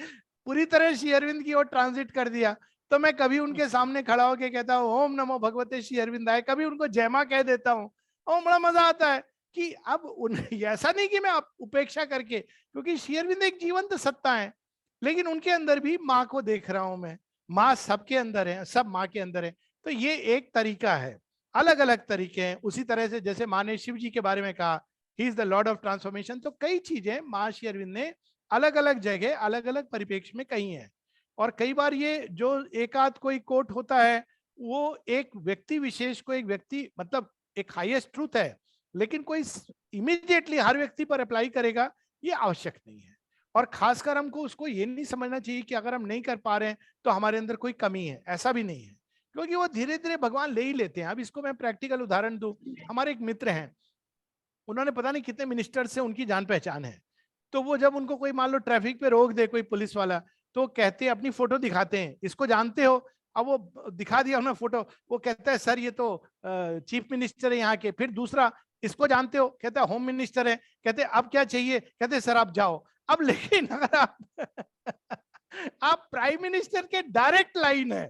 पूरी तरह श्री अरविंद की ओर ट्रांजिट कर दिया, तो मैं कभी उनके सामने खड़ा होकर कहता हूँ ओम नमो भगवते श्री अरविंदाय, कभी उनको जय मां कह देता हूँ और बड़ा मजा आता है कि अब ऐसा नहीं कि मैं उपेक्षा करके, क्योंकि श्री अरविंद एक जीवंत सत्ता है, लेकिन उनके अंदर भी माँ को देख रहा हूं मैं। माँ सबके अंदर है, सब माँ के अंदर है। तो ये एक तरीका है, अलग अलग तरीके हैं। उसी तरह से जैसे माँ ने शिव जी के बारे में कहा he is the Lord of transformation, तो कई चीजें माँ श्री अरविंद ने अलग अलग जगह अलग अलग परिप्रेक्ष्य में कही है। और कई बार ये जो एक आध कोई कोट होता है वो एक व्यक्ति विशेष को, एक व्यक्ति मतलब एक हाईएस्ट ट्रूथ है, लेकिन कोई इमीडिएटली हर व्यक्ति पर अप्लाई करेगा ये आवश्यक नहीं है। और खासकर हमको उसको ये नहीं समझना चाहिए कि अगर हम नहीं कर पा रहे हैं तो हमारे अंदर कोई कमी है, ऐसा भी नहीं है, क्योंकि वो धीरे धीरे भगवान ले ही लेते हैं। अब इसको मैं प्रैक्टिकल उदाहरण दूं, हमारे एक मित्र हैं, उन्होंने पता नहीं कितने मिनिस्टर से उनकी जान पहचान है, तो वो जब उनको कोई मान लो ट्रैफिक पे रोक दे कोई पुलिस वाला, तो कहते हैं अपनी फोटो दिखाते हैं, इसको जानते हो? अब वो दिखा दिया उन्होंने फोटो, वो कहता है सर ये तो चीफ मिनिस्टर है यहाँ के। फिर दूसरा, इसको जानते हो? कहता है होम मिनिस्टर है। कहते हैं अब क्या चाहिए? कहते हैं सर आप जाओ। अब लेकिन अगर आप आप प्राइम मिनिस्टर के डायरेक्ट लाइन है,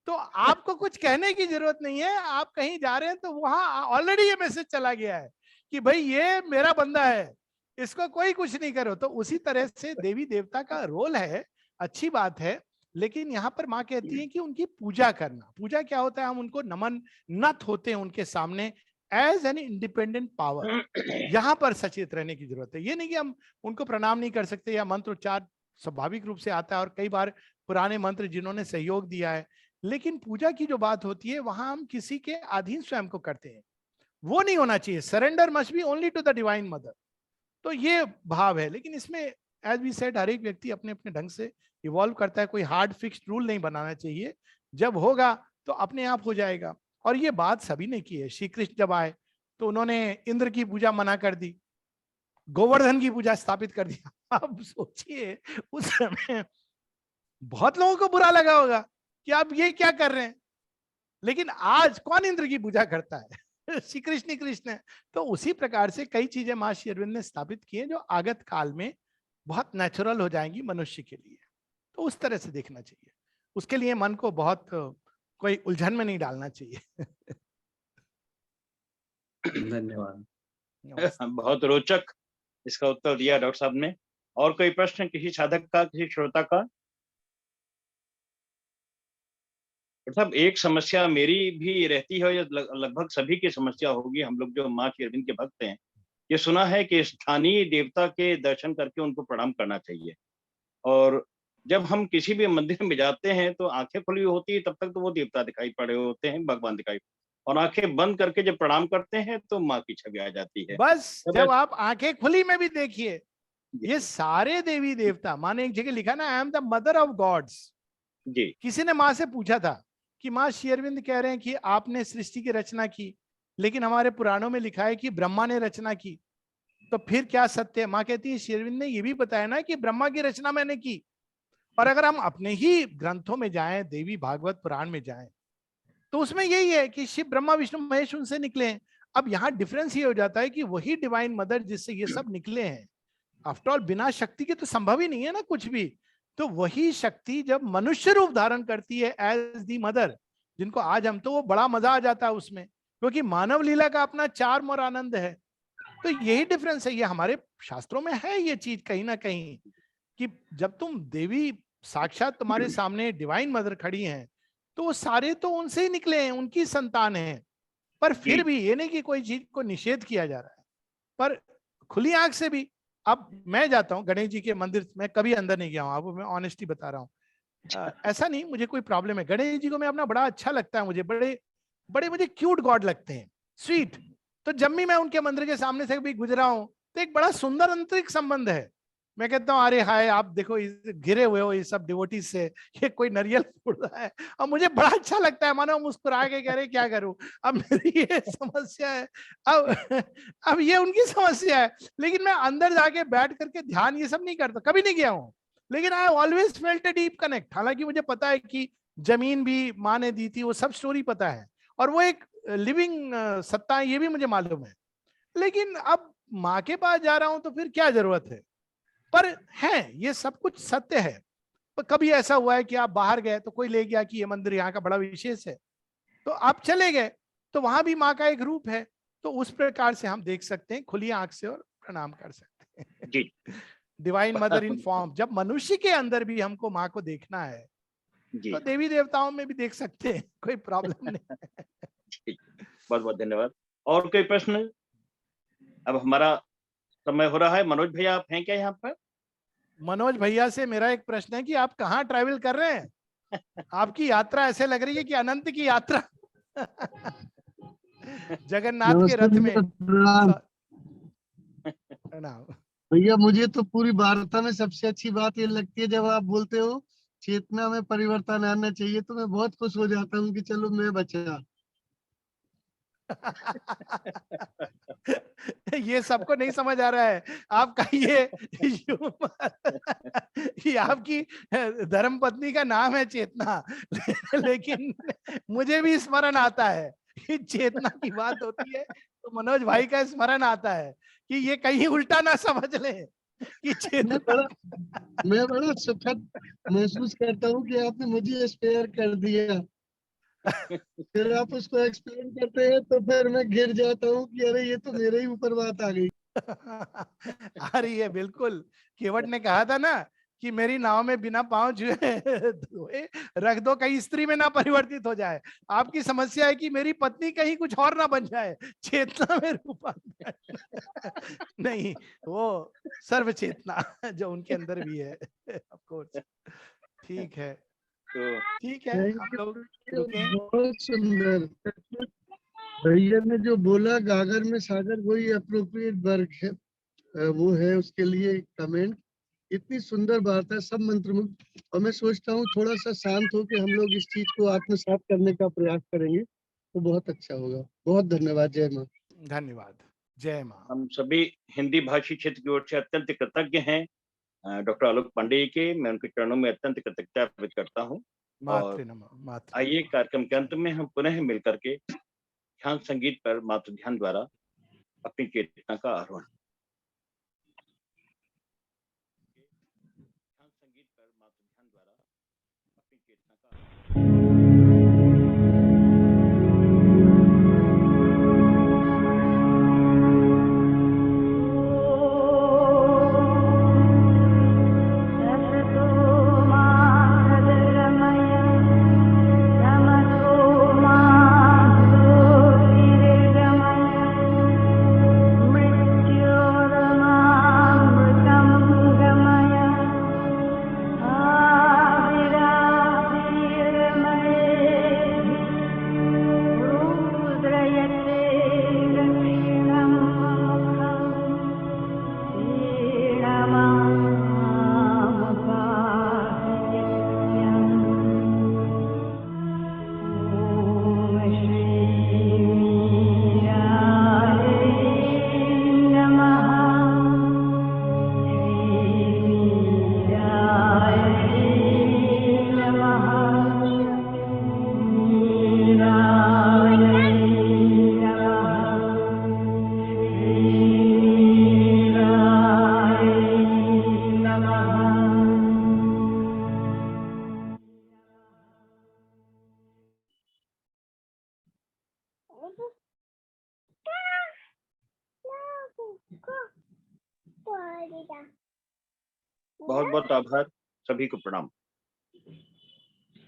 तो आपको कुछ कहने की जरूरत नहीं है। आप कहीं जा रहे हैं तो वहां ऑलरेडी ये मैसेज चला गया है कि भाई ये मेरा बंदा है, इसको कोई कुछ नहीं करो। तो उसी तरह से देवी देवता का रोल है, अच्छी बात है, लेकिन यहाँ पर माँ कहती है कि उनकी पूजा करना। पूजा क्या होता है? हम उनको नमन नत होते हैं उनके सामने एज एन इंडिपेंडेंट पावर। यहाँ पर सचेत रहने की जरूरत है। ये नहीं कि हम उनको प्रणाम नहीं कर सकते या मंत्रोच्चार स्वाभाविक रूप से आता है, और कई बार पुराने मंत्र जिन्होंने सहयोग दिया है, लेकिन पूजा की जो बात होती है वहां हम किसी के अधीन स्वयं को करते हैं, वो नहीं होना चाहिए। Surrender must be only to the divine mother. तो ये भाव है। लेकिन इसमें एज वी सेड हर एक व्यक्ति अपने अपने ढंग से इवॉल्व करता है, कोई हार्ड फिक्स्ड रूल नहीं बनाना चाहिए। जब होगा तो अपने आप हो जाएगा। और ये बात सभी ने की है। श्री कृष्ण जब आए तो उन्होंने इंद्र की पूजा मना कर दी, गोवर्धन की पूजा स्थापित कर दिया। अब सोचिए उस समय बहुत लोगों को बुरा लगा होगा कि आप ये क्या कर रहे हैं, लेकिन आज कौन इंद्र की पूजा करता है? श्री कृष्ण कृष्ण है। तो उसी प्रकार से कई चीजें मां श्री अरविंद ने स्थापित की हैं जो आगत काल में बहुत नेचुरल हो जाएंगी मनुष्य के लिए। तो उस तरह से देखना चाहिए, उसके लिए मन को बहुत कोई उलझन में नहीं डालना चाहिए। धन्यवाद। बहुत रोचक इसका उत्तर दिया डॉक्टर साहब ने। और कोई प्रश्न किसी साधक का, किसी श्रोता का? मतलब एक समस्या मेरी भी रहती है, या लगभग सभी की समस्या होगी, हम लोग जो माँ श्री अरविंद के भक्त हैं, ये सुना है कि स्थानीय देवता के दर्शन करके उनको प्रणाम करना चाहिए। और जब हम किसी भी मंदिर में जाते हैं तो आंखें खुली होती है, तब तक तो वो देवता दिखाई पड़े होते हैं, भगवान दिखाई, और आंखें बंद करके जब प्रणाम करते हैं तो माँ की छवि आ जाती है। बस जब जब आप आंखें खुली में भी देखिए, जी, ये सारे देवी देवता, माँ ने एक जगह लिखा ना, I am the mother of gods. जी, किसी ने माँ से पूछा था कि माँ श्री अरविंद कह रहे हैं कि आपने सृष्टि की रचना की, लेकिन हमारे पुराणों में लिखा है कि ब्रह्मा ने रचना की, तो फिर क्या सत्य है? माँ कहती है श्री अरविंद ने ये भी बताया ना कि ब्रह्मा की रचना मैंने की। और अगर हम अपने ही ग्रंथों में जाएं, देवी भागवत पुराण में जाएं, तो उसमें यही है कि शिव ब्रह्मा विष्णु महेश उनसे निकले हैं। अब यहाँ डिफरेंस ये हो जाता है कि वही डिवाइन मदर जिससे ये सब निकले हैं, आफ्टर ऑल बिना शक्ति के तो संभव ही नहीं है ना कुछ भी। तो वही शक्ति जब मनुष्य रूप धारण करती है एज दी मदर, जिनको आज हम, तो वो बड़ा मजा आ जाता है उसमें, क्योंकि मानव लीला का अपना चार्म और आनंद है। तो यही डिफरेंस है, ये हमारे शास्त्रों में है ये चीज कहीं ना कहीं, कि जब तुम देवी साक्षात तुम्हारे सामने डिवाइन मदर खड़ी हैं, तो वो सारे तो उनसे ही निकले हैं, उनकी संतान हैं। पर फिर भी ये नहीं कि कोई चीज को निषेध किया जा रहा है, पर खुली आंख से भी। अब मैं जाता हूँ गणेश जी के मंदिर में, कभी अंदर नहीं गया हूँ, आपको मैं ऑनेस्टी बता रहा हूँ। ऐसा नहीं मुझे कोई प्रॉब्लम है, गणेश जी को मैं अपना बड़ा अच्छा लगता है, मुझे बड़े बड़े मुझे क्यूट गॉड लगते हैं, स्वीट। तो जब भी मैं उनके मंदिर के सामने से भी गुजरा हूँ, तो एक बड़ा सुंदर आंतरिक संबंध है। मैं कहता हूँ अरे हाय, आप देखो घिरे हुए हो ये सब डिवोटीज से, ये कोई नारियल फोड़ रहा है, और मुझे बड़ा अच्छा लगता है, मानो मुस्कुरा के कह रहे क्या करूं। अब मेरी ये समस्या है, अब ये उनकी समस्या है, लेकिन मैं अंदर जाके बैठ करके ध्यान ये सब नहीं करता, कभी नहीं गया हूँ, लेकिन I always felt a deep connect. हालांकि मुझे पता है कि जमीन भी माँ ने दी थी, वो सब स्टोरी पता है, और वो एक लिविंग सत्ता है, ये भी मुझे मालूम है। लेकिन अब माँ के पास जा रहा हूं तो फिर क्या जरूरत है? पर है, ये सब कुछ सत्य है। पर कभी ऐसा हुआ है कि आप बाहर गए तो कोई ले गया कि ये मंदिर यहाँ का बड़ा विशेष है, तो आप चले गए, तो वहां भी माँ का एक रूप है, तो उस प्रकार से हम देख सकते हैं खुली आंख से और प्रणाम कर सकते हैं। जी। डिवाइन मदर इन फॉर्म, जब मनुष्य के अंदर भी हमको माँ को देखना है, जी, तो देवी देवताओं में भी देख सकते हैं, कोई प्रॉब्लम नहीं। जी। बहुत बहुत धन्यवाद। और कोई प्रश्न? अब हमारा समय हो रहा है। मनोज भैया, आप हैं क्या यहाँ पर? मनोज भैया से मेरा एक प्रश्न है कि आप कहाँ ट्रैवल कर रहे हैं? आपकी यात्रा ऐसे लग रही है कि अनंत की यात्रा। जगन्नाथ के रथ में। प्रणाम प्रणाम। भैया। मुझे तो पूरी वार्ता में सबसे अच्छी बात ये लगती है जब आप बोलते हो चेतना में परिवर्तन आना चाहिए, तो मैं बहुत खुश हो जाता हूँ कि चलो मैं बचा। ये सबको नहीं समझ आ रहा है आपका ये ह्यूमर, कि आपकी धर्म पत्नी का नाम है चेतना, लेकिन मुझे भी स्मरण आता है कि चेतना की बात होती है तो मनोज भाई का स्मरण आता है कि ये कहीं उल्टा ना समझ ले कि चेतना। मैं बड़ा सुखद महसूस करता हूँ कि आपने मुझे स्पेयर कर दिया। फिर आप उसको एक्सप्लेन करते हैं तो फिर मैं गिर जाता हूँ कि अरे ये तो मेरे ही ऊपर बात आ गई। आ रही है बिल्कुल। केवट ने कहा था ना कि मेरी नाव में बिना पांव धोए रख दो, कहीं स्त्री में ना परिवर्तित हो जाए। आपकी समस्या है कि मेरी पत्नी कहीं कुछ और ना बन जाए, चेतना में रूपांतर। नहीं, वो सर्व चेतना जो उनके अंदर भी है, ऑफ कोर्स। ठीक है, तो ठीक है, हम लोग रुकें। बहुत सुंदर भैया ने जो बोला, गागर में सागर वही अप्रोप्रिएट वर्ग है, वो है उसके लिए कमेंट। इतनी सुंदर बात है, सब मंत्रमुग्ध। और मैं सोचता हूँ थोड़ा सा शांत होकर हम लोग इस चीज को आत्मसात करने का प्रयास करेंगे तो बहुत अच्छा होगा। बहुत धन्यवाद। जय माँ। धन्यवाद। जय माँ। हम सभी हिंदी भाषी क्षेत्र की ओर से अत्यंत कृतज्ञ हैं डॉक्टर आलोक पांडे के। मैं उनके चरणों में अत्यंत कृतज्ञता व्यक्त करता हूँ। और मातृ नमः, मातृ आइए नमः। कार्यक्रम के अंत में हम पुनः मिलकर के ध्यान संगीत पर मातृ ध्यान द्वारा अपनी चेतना का आरोहण। ध्यान संगीत पर मातृ ध्यान द्वारा अपनी चेतना का आरोहण। बहुत बहुत आभार, सभी को प्रणाम।